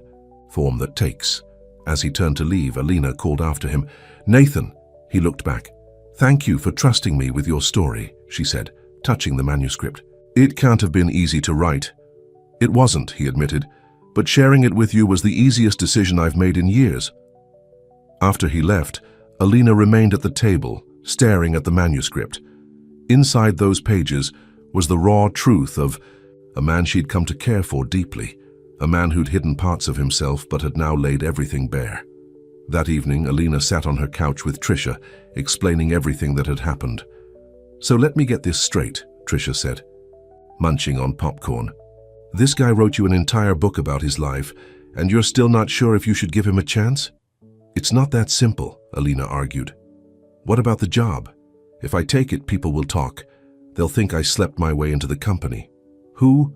Speaker 1: form that takes. As he turned to leave, Alina called after him. Nathan, he looked back. Thank you for trusting me with your story, she said, touching the manuscript. It can't have been easy to write. It wasn't, he admitted, but sharing it with you was the easiest decision I've made in years. After he left, Alina remained at the table, staring at the manuscript. Inside those pages was the raw truth of a man she'd come to care for deeply, a man who'd hidden parts of himself but had now laid everything bare. That evening, Alina sat on her couch with Trisha, explaining everything that had happened. "So let me get this straight," Trisha said, munching on popcorn. "This guy wrote you an entire book about his life, and you're still not sure if you should give him a chance?" "It's not that simple," Alina argued. "What about the job? If I take it, people will talk. They'll think I slept my way into the company. Who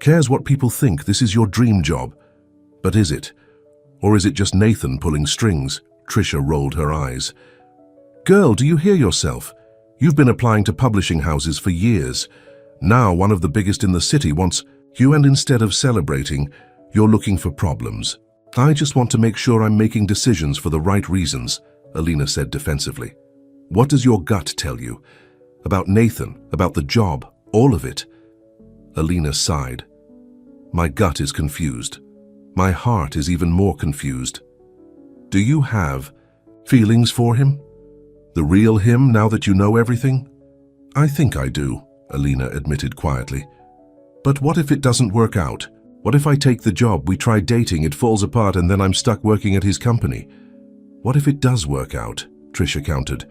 Speaker 1: cares what people think? This is your dream job." "But is it? Or is it just Nathan pulling strings?" Trisha rolled her eyes. "Girl, do you hear yourself? You've been applying to publishing houses for years. Now one of the biggest in the city wants you, and instead of celebrating, you're looking for problems." "I just want to make sure I'm making decisions for the right reasons," Alina said defensively. "What does your gut tell you? About Nathan, about the job, all of it?" Alina sighed. "My gut is confused. My heart is even more confused." "Do you have feelings for him? The real him, now that you know everything?" "I think I do," Alina admitted quietly. "But what if it doesn't work out? What if I take the job, we try dating, it falls apart, and then I'm stuck working at his company?" "What if it does work out?" Trisha countered.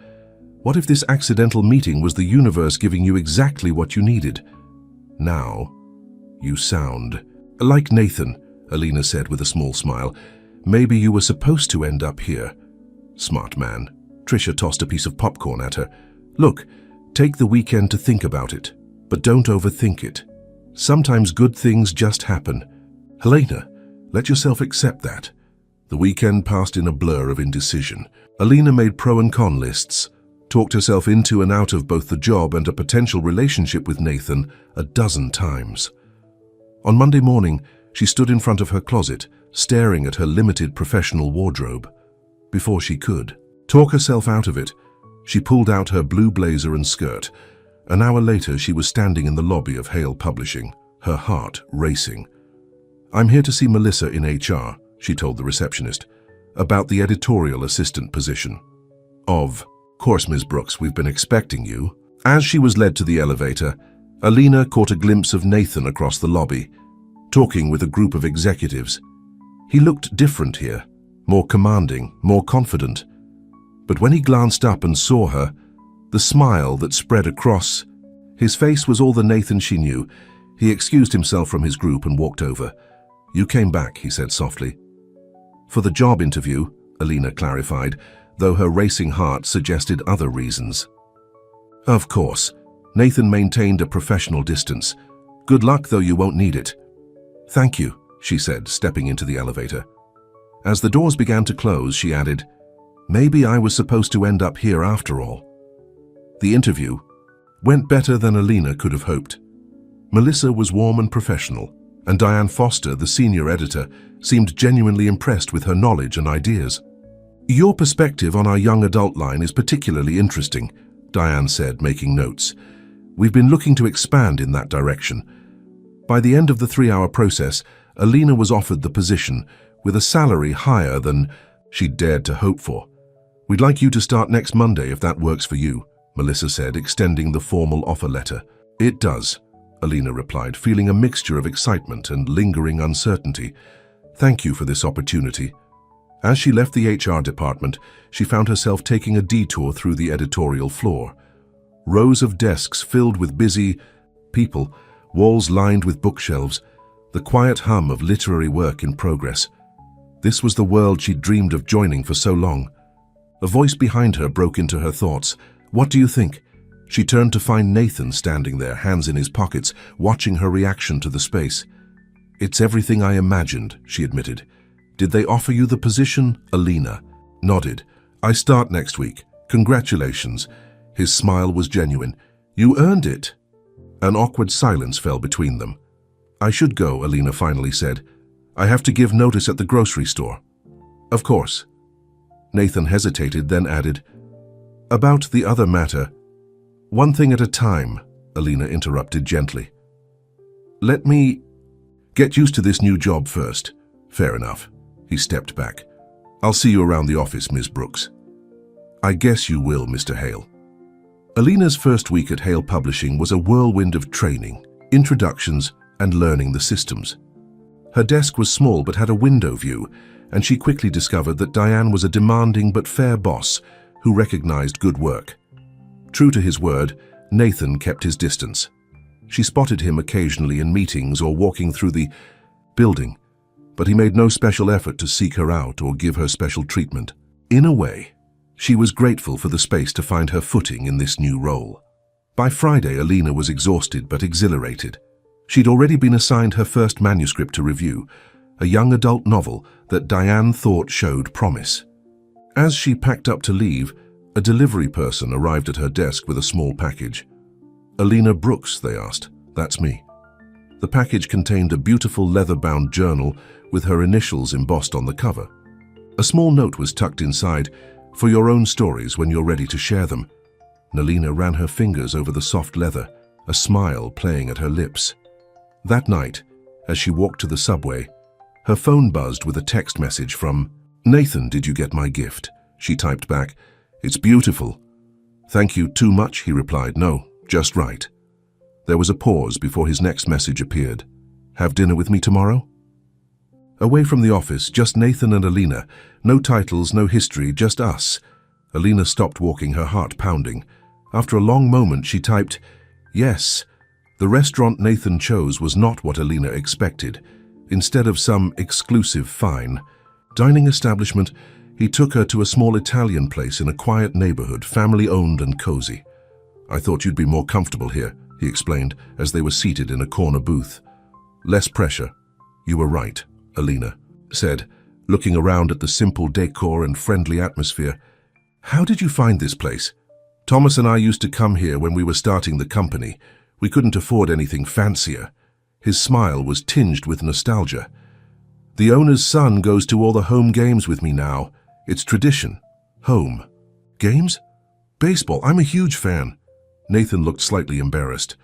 Speaker 1: "What if this accidental meeting was the universe giving you exactly what you needed?" "Now, you sound like Nathan," Alina said with a small smile. "Maybe you were supposed to end up here." "Smart man." Trisha tossed a piece of popcorn at her. "Look, take the weekend to think about it, but don't overthink it. Sometimes good things just happen. Helena, let yourself accept that." The weekend passed in a blur of indecision. Alina made pro and con lists, talked herself into and out of both the job and a potential relationship with Nathan a dozen times. On Monday morning, she stood in front of her closet, staring at her limited professional wardrobe. Before she could talk herself out of it, she pulled out her blue blazer and skirt. An hour later, she was standing in the lobby of Hale Publishing, her heart racing. "I'm here to see Melissa in HR," she told the receptionist, "about the editorial assistant position." "Of course, Ms. Brooks, we've been expecting you." As she was led to the elevator, Alina caught a glimpse of Nathan across the lobby, talking with a group of executives. He looked different here, more commanding, more confident. But when he glanced up and saw her, the smile that spread across his face was all the Nathan she knew. He excused himself from his group and walked over. "You came back," he said softly. "For the job interview," Alina clarified, though her racing heart suggested other reasons. "Of course." Nathan maintained a professional distance. "Good luck, though you won't need it." "Thank you," she said, stepping into the elevator. As the doors began to close, she added, "Maybe I was supposed to end up here after all." The interview went better than Alina could have hoped. Melissa was warm and professional, and Diane Foster, the senior editor, seemed genuinely impressed with her knowledge and ideas. "Your perspective on our young adult line is particularly interesting," Diane said, making notes. "We've been looking to expand in that direction." By the end of the 3-hour process, Alina was offered the position, with a salary higher than she'd dared to hope for. "We'd like you to start next Monday if that works for you," Melissa said, extending the formal offer letter. "It does," Alina replied, feeling a mixture of excitement and lingering uncertainty. "Thank you for this opportunity." As she left the HR department, she found herself taking a detour through the editorial floor. Rows of desks filled with busy people, walls lined with bookshelves, the quiet hum of literary work in progress. This was the world she'd dreamed of joining for so long. A voice behind her broke into her thoughts. "What do you think?" She turned to find Nathan standing there, hands in his pockets, watching her reaction to the space. "It's everything I imagined," she admitted. "Did they offer you the position?" Alina nodded. "I start next week. Congratulations." His smile was genuine. "You earned it." An awkward silence fell between them. "I should go," Alina finally said. "I have to give notice at the grocery store." "Of course." Nathan hesitated, then added, "About the other matter." "One thing at a time," Alina interrupted gently. "Let me get used to this new job first." "Fair enough." He stepped back. "I'll see you around the office, Ms. Brooks." "I guess you will, Mr. Hale." Alina's first week at Hale Publishing was a whirlwind of training, introductions, and learning the systems. Her desk was small but had a window view, and she quickly discovered that Diane was a demanding but fair boss who recognized good work. True to his word, Nathan kept his distance. She spotted him occasionally in meetings or walking through the building, but he made no special effort to seek her out or give her special treatment. In a way, she was grateful for the space to find her footing in this new role. By Friday, Alina was exhausted but exhilarated. She'd already been assigned her first manuscript to review, a young adult novel that Diane thought showed promise. As she packed up to leave, a delivery person arrived at her desk with a small package. "Alina Brooks," they asked. "That's me." The package contained a beautiful leather-bound journal with her initials embossed on the cover. A small note was tucked inside, "For your own stories when you're ready to share them." Alina ran her fingers over the soft leather, a smile playing at her lips. That night, as she walked to the subway, her phone buzzed with a text message from Nathan. "Did you get my gift?" She typed back, "It's beautiful." "Thank you too much," he replied. "No, just right." There was a pause before his next message appeared. "Have dinner with me tomorrow?" Away from the office, just Nathan and Alina. No titles, no history, just us. Alina stopped walking, her heart pounding. After a long moment, she typed, "Yes." The restaurant Nathan chose was not what Alina expected. Instead of some exclusive fine dining establishment, he took her to a small Italian place in a quiet neighborhood, family-owned and cozy. "I thought you'd be more comfortable here," he explained as they were seated in a corner booth. "Less pressure." "You were right," Alina said, looking around at the simple decor and friendly atmosphere. "How did you find this place?" "Thomas and I used to come here when we were starting the company. We couldn't afford anything fancier." His smile was tinged with nostalgia. "The owner's son goes to all the home games with me now. It's tradition." "Home games?" "Baseball. I'm a huge fan." Nathan looked slightly embarrassed.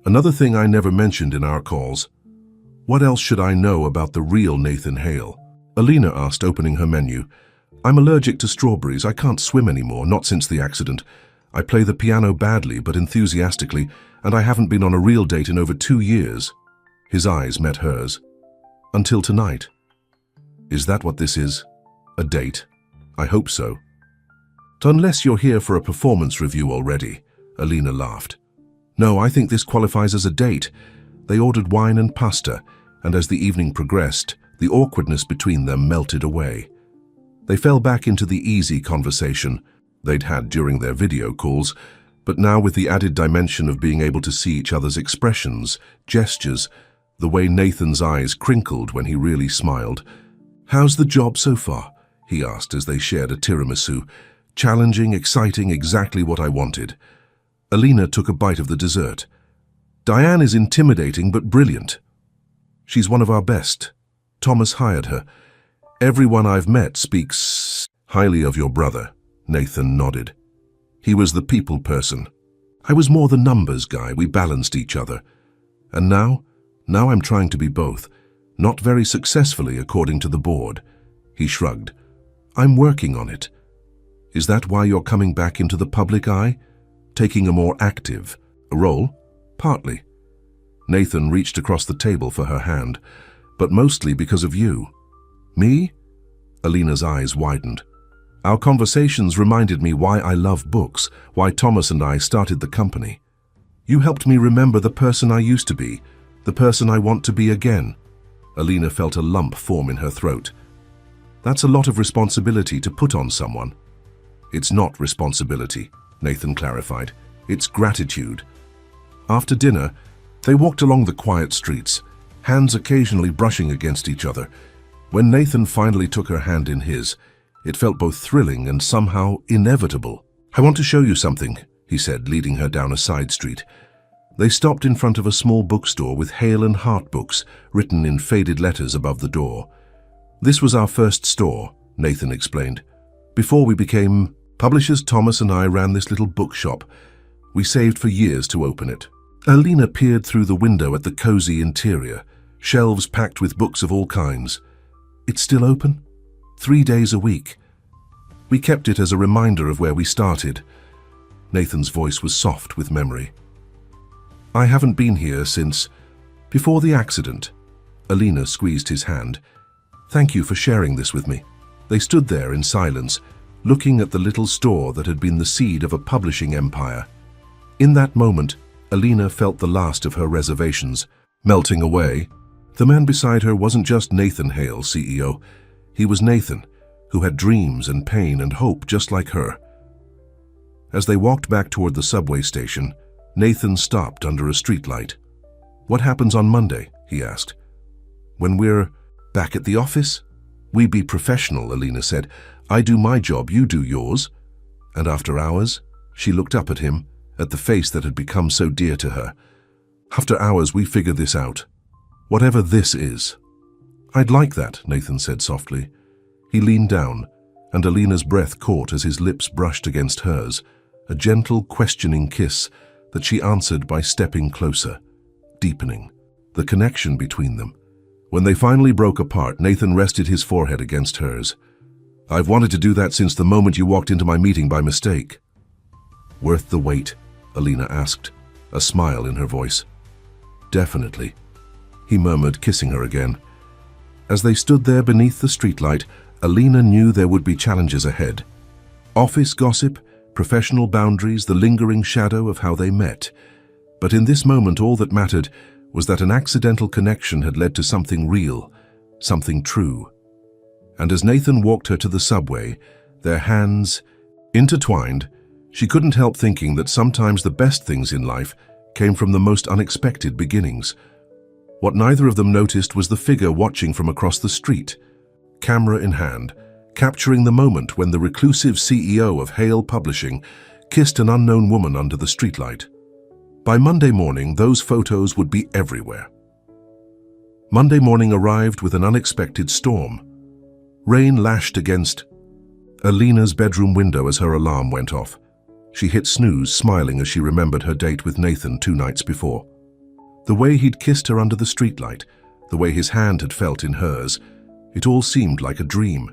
Speaker 1: "Another thing I never mentioned in our calls." "What else should I know about the real Nathan Hale?" Alina asked, opening her menu. "I'm allergic to strawberries. I can't swim anymore, not since the accident. I play the piano badly but enthusiastically, and I haven't been on a real date in over 2 years. His eyes met hers. "Until tonight." "Is that what this is? A date?" "I hope so." "Unless you're here for a performance review already," Alina laughed. "No, I think this qualifies as a date." They ordered wine and pasta, and as the evening progressed, the awkwardness between them melted away. They fell back into the easy conversation they'd had during their video calls, but now with the added dimension of being able to see each other's expressions, gestures, the way Nathan's eyes crinkled when he really smiled. "How's the job so far?" he asked as they shared a tiramisu. "Challenging, exciting, exactly what I wanted." Alina took a bite of the dessert. "Diane is intimidating but brilliant. She's one of our best. Thomas hired her. Everyone I've met speaks highly of your brother." Nathan nodded. "He was the people person. I was more the numbers guy. We balanced each other. And now I'm trying to be both. Not very successfully, according to the board." He shrugged. "I'm working on it." "Is that why you're coming back into the public eye? Taking a more active role?" "Partly." Nathan reached across the table for her hand. "But mostly because of you." "Me?" Alina's eyes widened. "Our conversations reminded me why I love books, why Thomas and I started the company. You helped me remember the person I used to be, the person I want to be again." Alina felt a lump form in her throat. "That's a lot of responsibility to put on someone." "It's not responsibility," Nathan clarified. "It's gratitude." After dinner, they walked along the quiet streets, hands occasionally brushing against each other. When Nathan finally took her hand in his, it felt both thrilling and somehow inevitable. "I want to show you something," he said, leading her down a side street. They stopped in front of a small bookstore with Hale and Hart books written in faded letters above the door. "This was our first store," Nathan explained. "Before we became publishers, Thomas and I ran this little bookshop. We saved for years to open it." Alina peered through the window at the cozy interior, shelves packed with books of all kinds. "It's still open?" 3 days a week. We kept it as a reminder of where we started. Nathan's voice was soft with memory. I haven't been here since before the accident. Alina squeezed his hand. Thank you for sharing this with me. They stood there in silence, looking at the little store that had been the seed of a publishing empire. In that moment, Alina felt the last of her reservations melting away. The man beside her wasn't just Nathan Hale, CEO. He was Nathan, who had dreams and pain and hope just like her. As they walked back toward the subway station, Nathan stopped under a streetlight. What happens on Monday? He asked. When we're back at the office? We be professional, Alina said. I do my job, you do yours. And after hours, she looked up at him, at the face that had become so dear to her. After hours, we figure this out. Whatever this is. I'd like that, Nathan said softly. He leaned down, and Alina's breath caught as his lips brushed against hers, a gentle, questioning kiss that she answered by stepping closer, deepening the connection between them. When they finally broke apart, Nathan rested his forehead against hers. I've wanted to do that since the moment you walked into my meeting by mistake. Worth the wait? Alina asked, a smile in her voice. Definitely, he murmured, kissing her again. As they stood there beneath the streetlight, Alina knew there would be challenges ahead. Office gossip, professional boundaries, the lingering shadow of how they met. But in this moment, all that mattered was that an accidental connection had led to something real, something true. And as Nathan walked her to the subway, their hands intertwined, she couldn't help thinking that sometimes the best things in life came from the most unexpected beginnings. What neither of them noticed was the figure watching from across the street, camera in hand, capturing the moment when the reclusive CEO of Hale Publishing kissed an unknown woman under the streetlight. By Monday morning, those photos would be everywhere. Monday morning arrived with an unexpected storm. Rain lashed against Alina's bedroom window as her alarm went off. She hit snooze, smiling as she remembered her date with Nathan 2 nights before. The way he'd kissed her under the streetlight, the way his hand had felt in hers, it all seemed like a dream.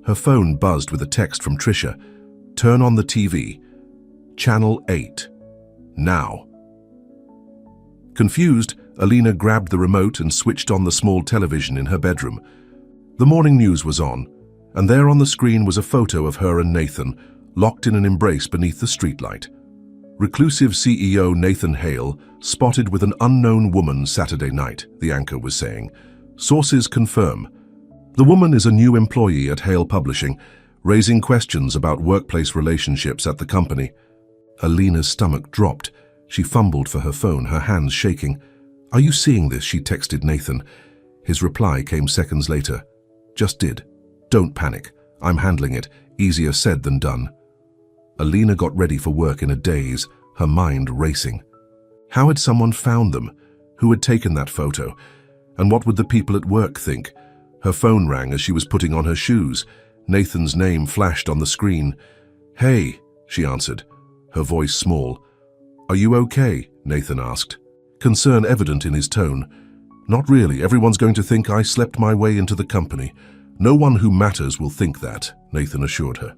Speaker 1: Her phone buzzed with a text from Trisha. Turn on the TV. Channel 8. Now. Confused, Alina grabbed the remote and switched on the small television in her bedroom. The morning news was on, and there on the screen was a photo of her and Nathan, locked in an embrace beneath the streetlight. Reclusive CEO Nathan Hale spotted with an unknown woman Saturday night, the anchor was saying. Sources confirm. The woman is a new employee at Hale Publishing, raising questions about workplace relationships at the company. Alina's stomach dropped. She fumbled for her phone, her hands shaking. Are you seeing this? She texted Nathan. His reply came seconds later. Just did. Don't panic. I'm handling it. Easier said than done. Alina got ready for work in a daze, her mind racing. How had someone found them? Who had taken that photo? And what would the people at work think? Her phone rang as she was putting on her shoes. Nathan's name flashed on the screen. Hey, she answered, her voice small. Are you okay? Nathan asked, concern evident in his tone. Not really. Everyone's going to think I slept my way into the company. No one who matters will think that, Nathan assured her.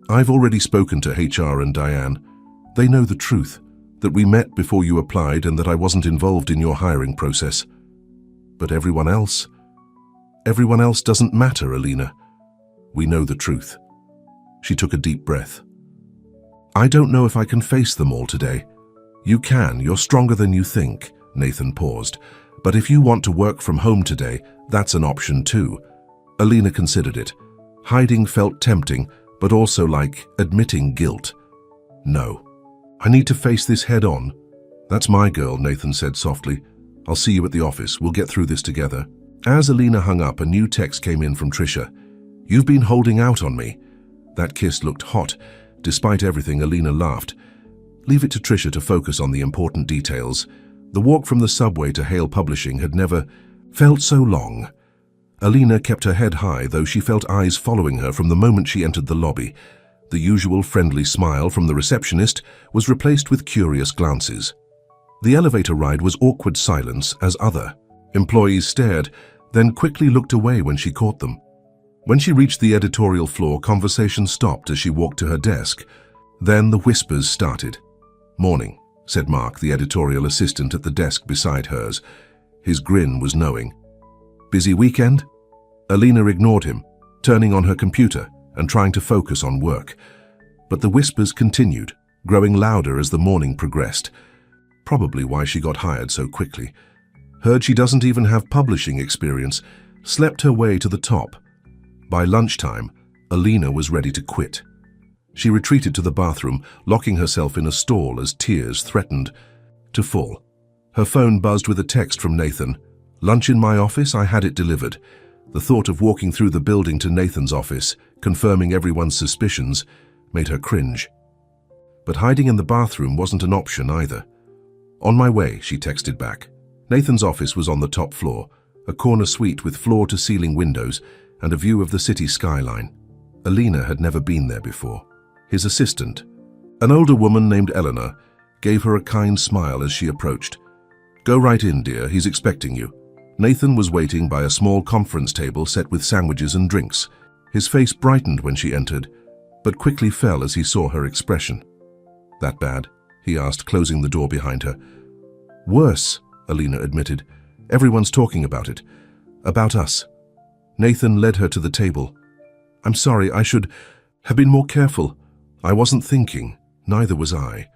Speaker 1: I've already spoken to HR and Diane. They know the truth, that we met before you applied and that I wasn't involved in your hiring process. But everyone else doesn't matter, Alina. We know the truth. She took a deep breath. I don't know if I can face them all today. You can, you're stronger than you think, Nathan paused. But if you want to work from home today, that's an option too. Alina considered it. Hiding felt tempting, but also like admitting guilt. No. I need to face this head on. That's my girl, Nathan said softly. I'll see you at the office. We'll get through this together. As Alina hung up, a new text came in from Trisha. You've been holding out on me. That kiss looked hot. Despite everything, Alina laughed. Leave it to Trisha to focus on the important details. The walk from the subway to Hale Publishing had never felt so long. Alina kept her head high, though she felt eyes following her from the moment she entered the lobby. The usual friendly smile from the receptionist was replaced with curious glances. The elevator ride was awkward silence as other employees stared, then quickly looked away when she caught them. When she reached the editorial floor, conversation stopped as she walked to her desk. Then the whispers started. "Morning," said Mark, the editorial assistant at the desk beside hers. His grin was knowing. "Busy weekend?" Alina ignored him, turning on her computer and trying to focus on work. But the whispers continued, growing louder as the morning progressed. Probably why she got hired so quickly. Heard she doesn't even have publishing experience, slept her way to the top. By lunchtime, Alina was ready to quit. She retreated to the bathroom, locking herself in a stall as tears threatened to fall. Her phone buzzed with a text from Nathan. "Lunch in my office? I had it delivered." The thought of walking through the building to Nathan's office, confirming everyone's suspicions, made her cringe. But hiding in the bathroom wasn't an option either. "On my way," she texted back. Nathan's office was on the top floor, a corner suite with floor-to-ceiling windows and a view of the city skyline. Alina had never been there before. His assistant, an older woman named Eleanor, gave her a kind smile as she approached. "Go right in, dear, he's expecting you." Nathan was waiting by a small conference table set with sandwiches and drinks. His face brightened when she entered, but quickly fell as he saw her expression. "That bad?" he asked, closing the door behind her. "Worse," Alina admitted. "Everyone's talking about it. About us." Nathan led her to the table. "I'm sorry, I should have been more careful. I wasn't thinking. Neither was I."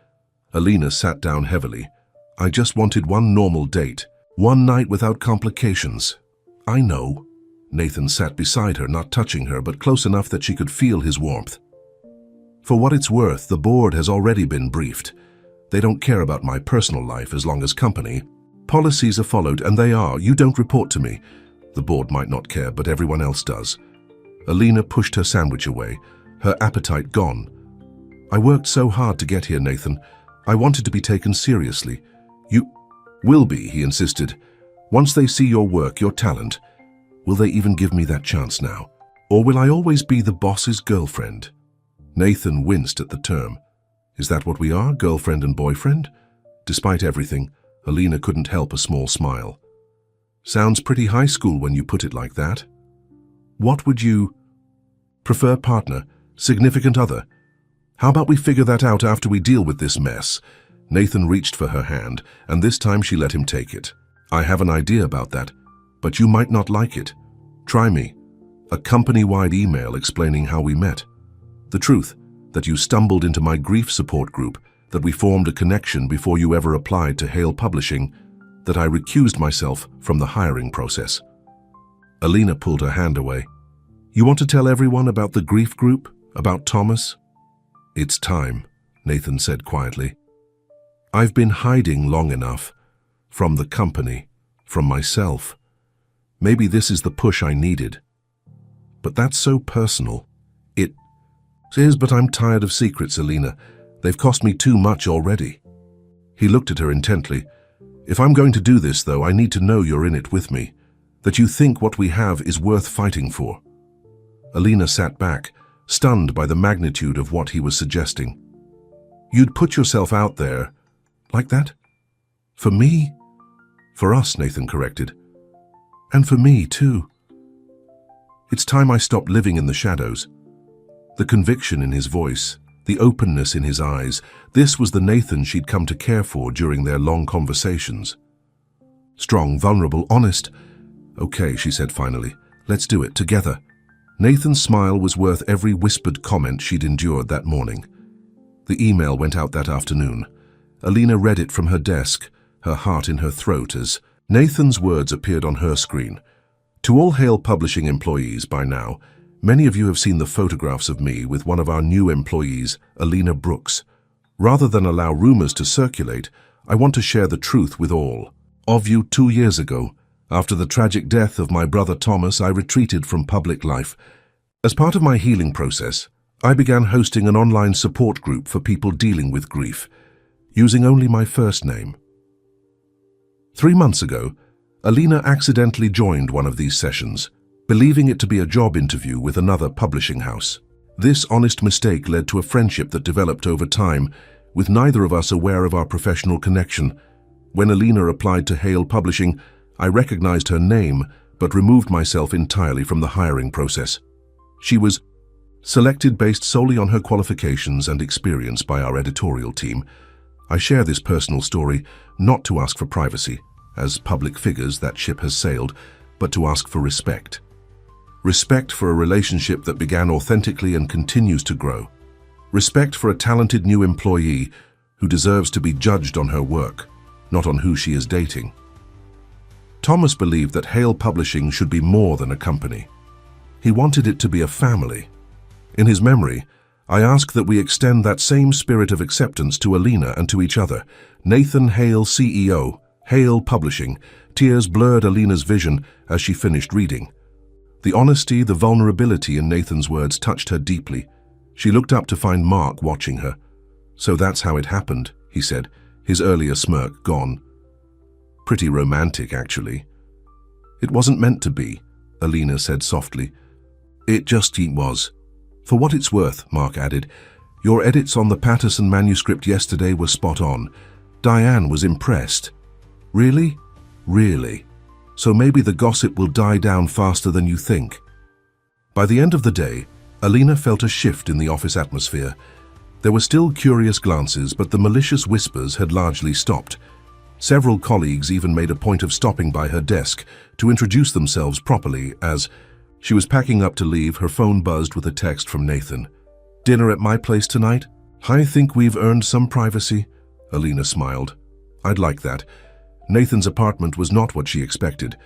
Speaker 1: Alina sat down heavily. "I just wanted one normal date. One night without complications." "I know." Nathan sat beside her, not touching her, but close enough that she could feel his warmth. "For what it's worth, the board has already been briefed. They don't care about my personal life as long as company. Policies are followed, and they are. You don't report to me. The board might not care, but everyone else does." Alina pushed her sandwich away, her appetite gone. "I worked so hard to get here, Nathan. I wanted to be taken seriously. You will be," he insisted. "Once they see your work, your talent. Will they even give me that chance now? Or will I always be the boss's girlfriend?" Nathan winced at the term. Is that what we are, girlfriend and boyfriend? Despite everything, Alina couldn't help a small smile. "Sounds pretty high school when you put it like that. What would you prefer, partner, significant other? How about we figure that out after we deal with this mess?" Nathan reached for her hand, and this time she let him take it. "I have an idea about that, but you might not like it. Try me." A company-wide email explaining how we met. The truth, that you stumbled into my grief support group, that we formed a connection before you ever applied to Hale Publishing, that I recused myself from the hiring process. Alina pulled her hand away. "You want to tell everyone about the grief group? About Thomas?" "It's time," Nathan said quietly. "I've been hiding long enough. From the company, from myself. Maybe this is the push I needed. But that's so personal. It is, but I'm tired of secrets, Alina. They've cost me too much already." He looked at her intently. "If I'm going to do this, though, I need to know you're in it with me. That you think what we have is worth fighting for." Alina sat back, stunned by the magnitude of what he was suggesting. "You'd put yourself out there like that? For me?" "For us," Nathan corrected. "And for me, too. It's time I stopped living in the shadows." The conviction in his voice, the openness in his eyes, this was the Nathan she'd come to care for during their long conversations. Strong, vulnerable, honest. "Okay," she said finally. "Let's do it together." Nathan's smile was worth every whispered comment she'd endured that morning. The email went out that afternoon. Alina read it from her desk, her heart in her throat as Nathan's words appeared on her screen. "To all Hale Publishing employees by now, many of you have seen the photographs of me with one of our new employees, Alina Brooks. Rather than allow rumors to circulate, I want to share the truth with all of you. 2 years ago, after the tragic death of my brother Thomas, I retreated from public life. As part of my healing process, I began hosting an online support group for people dealing with grief, using only my first name. 3 months ago, Alina accidentally joined one of these sessions, believing it to be a job interview with another publishing house. This honest mistake led to a friendship that developed over time, with neither of us aware of our professional connection. When Alina applied to Hale Publishing, I recognized her name, but removed myself entirely from the hiring process. She was Selected based solely on her qualifications and experience by our editorial team. I share this personal story not to ask for privacy. As public figures, that ship has sailed, but to ask for respect. Respect for a relationship that began authentically and continues to grow. Respect for a talented new employee who deserves to be judged on her work, not on who she is dating. Thomas believed that Hale Publishing should be more than a company. He wanted it to be a family. In his memory, I ask that we extend that same spirit of acceptance to Alina and to each other. Nathan Hale, CEO, Hale Publishing. Tears blurred Alina's vision as she finished reading. The honesty, the vulnerability in Nathan's words touched her deeply. She looked up to find Mark watching her. "So that's how it happened," he said, his earlier smirk gone. "Pretty romantic, actually." "It wasn't meant to be," Alina said softly. "It just was." "For what it's worth," Mark added, "your edits on the Patterson manuscript yesterday were spot on. Diane was impressed." "Really? Really? So maybe the gossip will die down faster than you think." By the end of the day, Alina felt a shift in the office atmosphere. There were still curious glances, but the malicious whispers had largely stopped. Several colleagues even made a point of stopping by her desk to introduce themselves properly. As she was packing up to leave, her phone buzzed with a text from Nathan. "Dinner at my place tonight? I think we've earned some privacy." Alina smiled. "I'd like that." Nathan's apartment was not what she expected.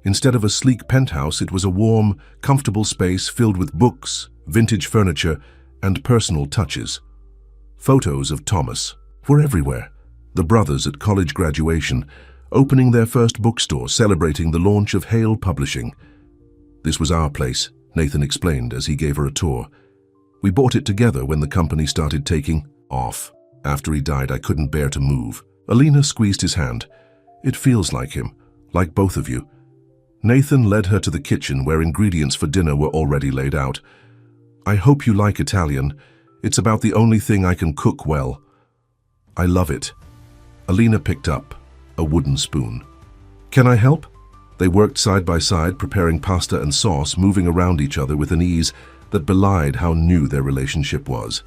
Speaker 1: Instead of a sleek penthouse, it was a warm, comfortable space filled with books, vintage furniture, and personal touches. Photos of Thomas were everywhere. The brothers at college graduation, opening their first bookstore, celebrating the launch of Hale Publishing. "This was our place," Nathan explained as he gave her a tour. "We bought it together when the company started taking off. After he died, I couldn't bear to move." Alina squeezed his hand. "It feels like him, like both of you." Nathan led her to the kitchen where ingredients for dinner were already laid out. "I hope you like Italian. It's about the only thing I can cook well." "I love it." Alina picked up a wooden spoon. "Can I help?" They worked side by side, preparing pasta and sauce, moving around each other with an ease that belied how new their relationship was.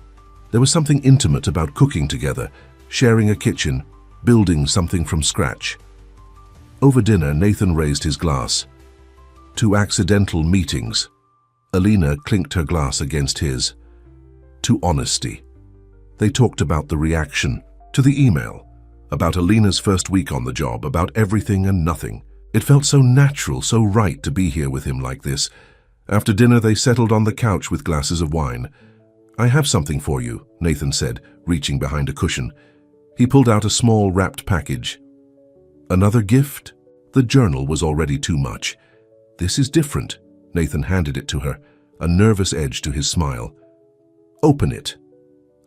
Speaker 1: There was something intimate about cooking together, sharing a kitchen, building something from scratch. Over dinner, Nathan raised his glass. "To accidental meetings." Alina clinked her glass against his. "To honesty." They talked about the reaction to the email, about Alina's first week on the job, about everything and nothing. It felt so natural, so right to be here with him like this. After dinner, they settled on the couch with glasses of wine. "I have something for you," Nathan said, reaching behind a cushion. He pulled out a small wrapped package. "Another gift?" The journal was already too much. "This is different." Nathan handed it to her, a nervous edge to his smile. "Open it."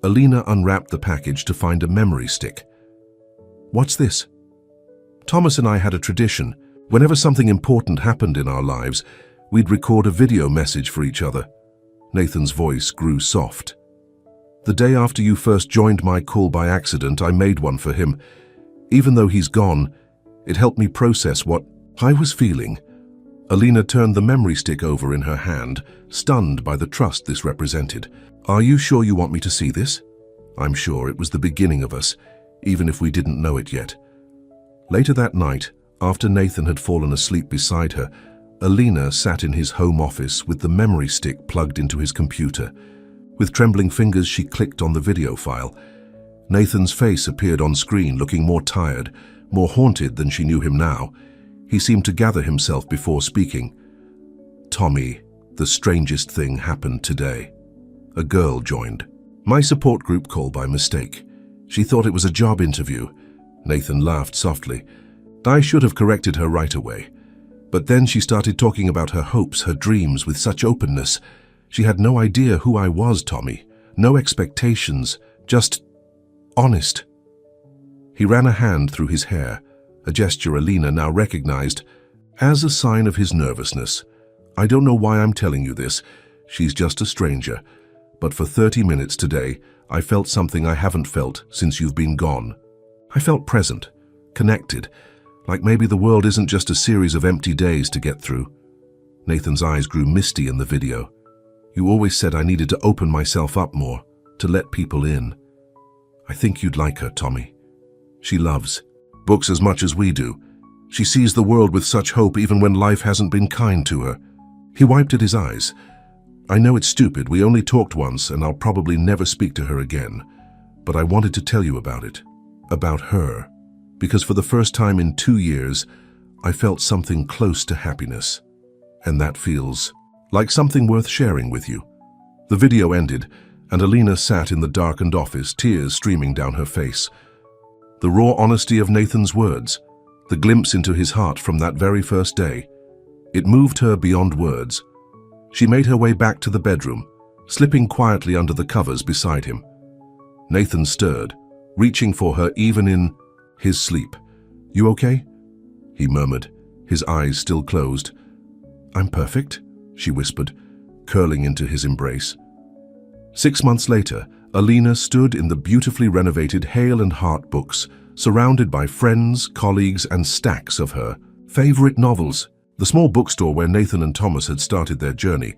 Speaker 1: Alina unwrapped the package to find a memory stick. "What's this?" "Thomas and I had a tradition. Whenever something important happened in our lives, we'd record a video message for each other." Nathan's voice grew soft. "The day after you first joined my call by accident, I made one for him. Even though he's gone, it helped me process what I was feeling." Alina turned the memory stick over in her hand, stunned by the trust this represented. "Are you sure you want me to see this?" "I'm sure it was the beginning of us, even if we didn't know it yet." Later that night, after Nathan had fallen asleep beside her, Alina sat in his home office with the memory stick plugged into his computer. With trembling fingers, she clicked on the video file. Nathan's face appeared on screen, looking more tired, more haunted than she knew him now. He seemed to gather himself before speaking. "Tommy, the strangest thing happened today." A girl joined. "My support group called by mistake. She thought it was a job interview." Nathan laughed softly. "I should have corrected her right away. But then she started talking about her hopes, her dreams with such openness. She had no idea who I was, Tommy. No expectations, just honest." He ran a hand through his hair, a gesture Alina now recognized as a sign of his nervousness. "I don't know why I'm telling you this. She's just a stranger. But for 30 minutes today, I felt something I haven't felt since you've been gone. I felt present, connected, like maybe the world isn't just a series of empty days to get through." Nathan's eyes grew misty in the video. You always said I needed to open myself up more, to let people in. I think you'd like her, Tommy. She loves books as much as we do. She sees the world with such hope even when life hasn't been kind to her. He wiped at his eyes. I know it's stupid, we only talked once and I'll probably never speak to her again. But I wanted to tell you about it. About her. Because for the first time in 2 years, I felt something close to happiness. And that feels like something worth sharing with you. The video ended, and Alina sat in the darkened office, tears streaming down her face. The raw honesty of Nathan's words, the glimpse into his heart from that very first day, it moved her beyond words. She made her way back to the bedroom, slipping quietly under the covers beside him. Nathan stirred, reaching for her even in his sleep. "You okay?" he murmured, his eyes still closed. "I'm perfect," she whispered, curling into his embrace. 6 months later, Alina stood in the beautifully renovated Hale and Hart books, surrounded by friends, colleagues, and stacks of her favorite novels. The small bookstore where Nathan and Thomas had started their journey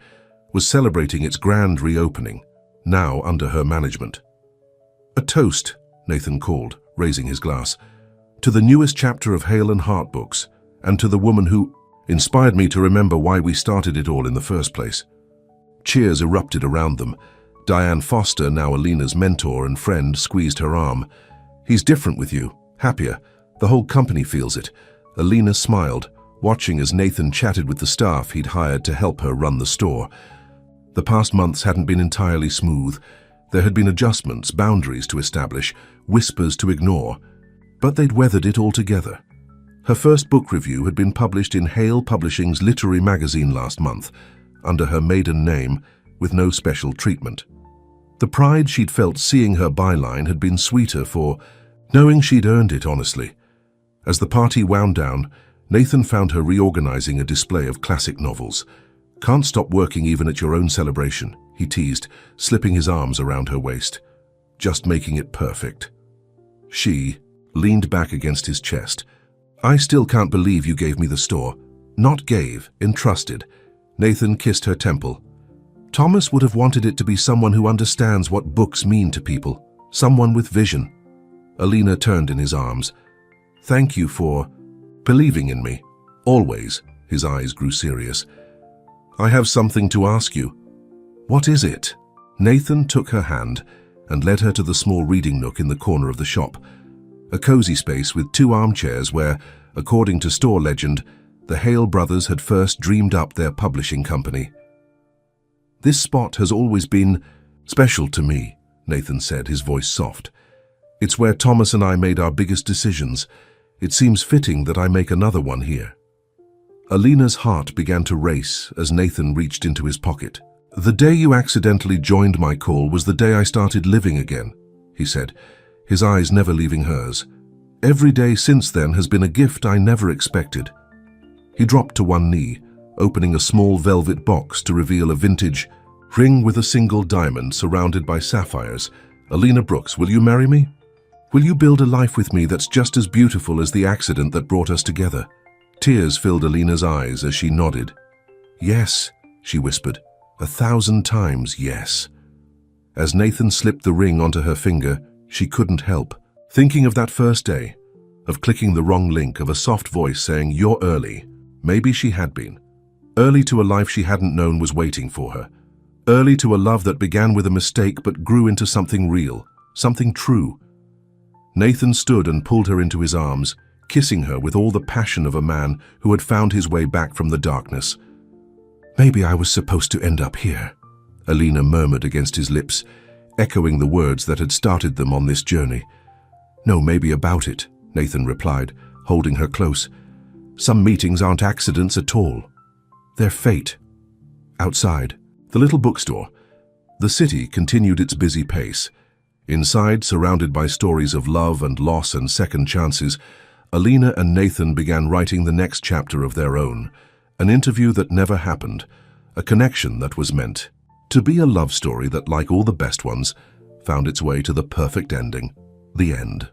Speaker 1: was celebrating its grand reopening, now under her management. "A toast," Nathan called, raising his glass, "to the newest chapter of Hale and Hart books, and to the woman who inspired me to remember why we started it all in the first place." Cheers erupted around them. Diane Foster, now Alina's mentor and friend, squeezed her arm. "He's different with you, happier. The whole company feels it." Alina smiled, watching as Nathan chatted with the staff he'd hired to help her run the store. The past months hadn't been entirely smooth. There had been adjustments, boundaries to establish, whispers to ignore, but they'd weathered it all together. Her first book review had been published in Hale Publishing's literary magazine last month, under her maiden name, with no special treatment. The pride she'd felt seeing her byline had been sweeter for knowing she'd earned it honestly. As the party wound down, Nathan found her reorganizing a display of classic novels. "Can't stop working even at your own celebration," he teased, slipping his arms around her waist. "Just making it perfect." She leaned back against his chest. "I still can't believe you gave me the store." "Not gave, entrusted." Nathan kissed her temple. "Thomas would have wanted it to be someone who understands what books mean to people, someone with vision." Alina turned in his arms. "Thank you for believing in me. Always." His eyes grew serious. "I have something to ask you." "What is it?" Nathan took her hand and led her to the small reading nook in the corner of the shop, a cozy space with 2 armchairs where, according to store legend, the Hale brothers had first dreamed up their publishing company. "This spot has always been special to me," Nathan said, his voice soft. "It's where Thomas and I made our biggest decisions. It seems fitting that I make another one here." Alina's heart began to race as Nathan reached into his pocket. "The day you accidentally joined my call was the day I started living again," he said, his eyes never leaving hers. "Every day since then has been a gift I never expected." He dropped to one knee, opening a small velvet box to reveal a vintage ring with a single diamond surrounded by sapphires. "Alina Brooks, will you marry me? Will you build a life with me that's just as beautiful as the accident that brought us together?" Tears filled Alina's eyes as she nodded. "Yes," she whispered, 1,000 times yes. As Nathan slipped the ring onto her finger, she couldn't help thinking of that first day, of clicking the wrong link, of a soft voice saying, "You're early." Maybe she had been. Early to a life she hadn't known was waiting for her. Early to a love that began with a mistake but grew into something real, something true. Nathan stood and pulled her into his arms, kissing her with all the passion of a man who had found his way back from the darkness. "Maybe I was supposed to end up here," Alina murmured against his lips, echoing the words that had started them on this journey. "No, maybe about it," Nathan replied, holding her close. "Some meetings aren't accidents at all. They're fate." Outside the little bookstore, the city continued its busy pace. Inside, surrounded by stories of love and loss and second chances, Alina and Nathan began writing the next chapter of their own, an interview that never happened, a connection that was meant to be a love story that, like all the best ones, found its way to the perfect ending, the end.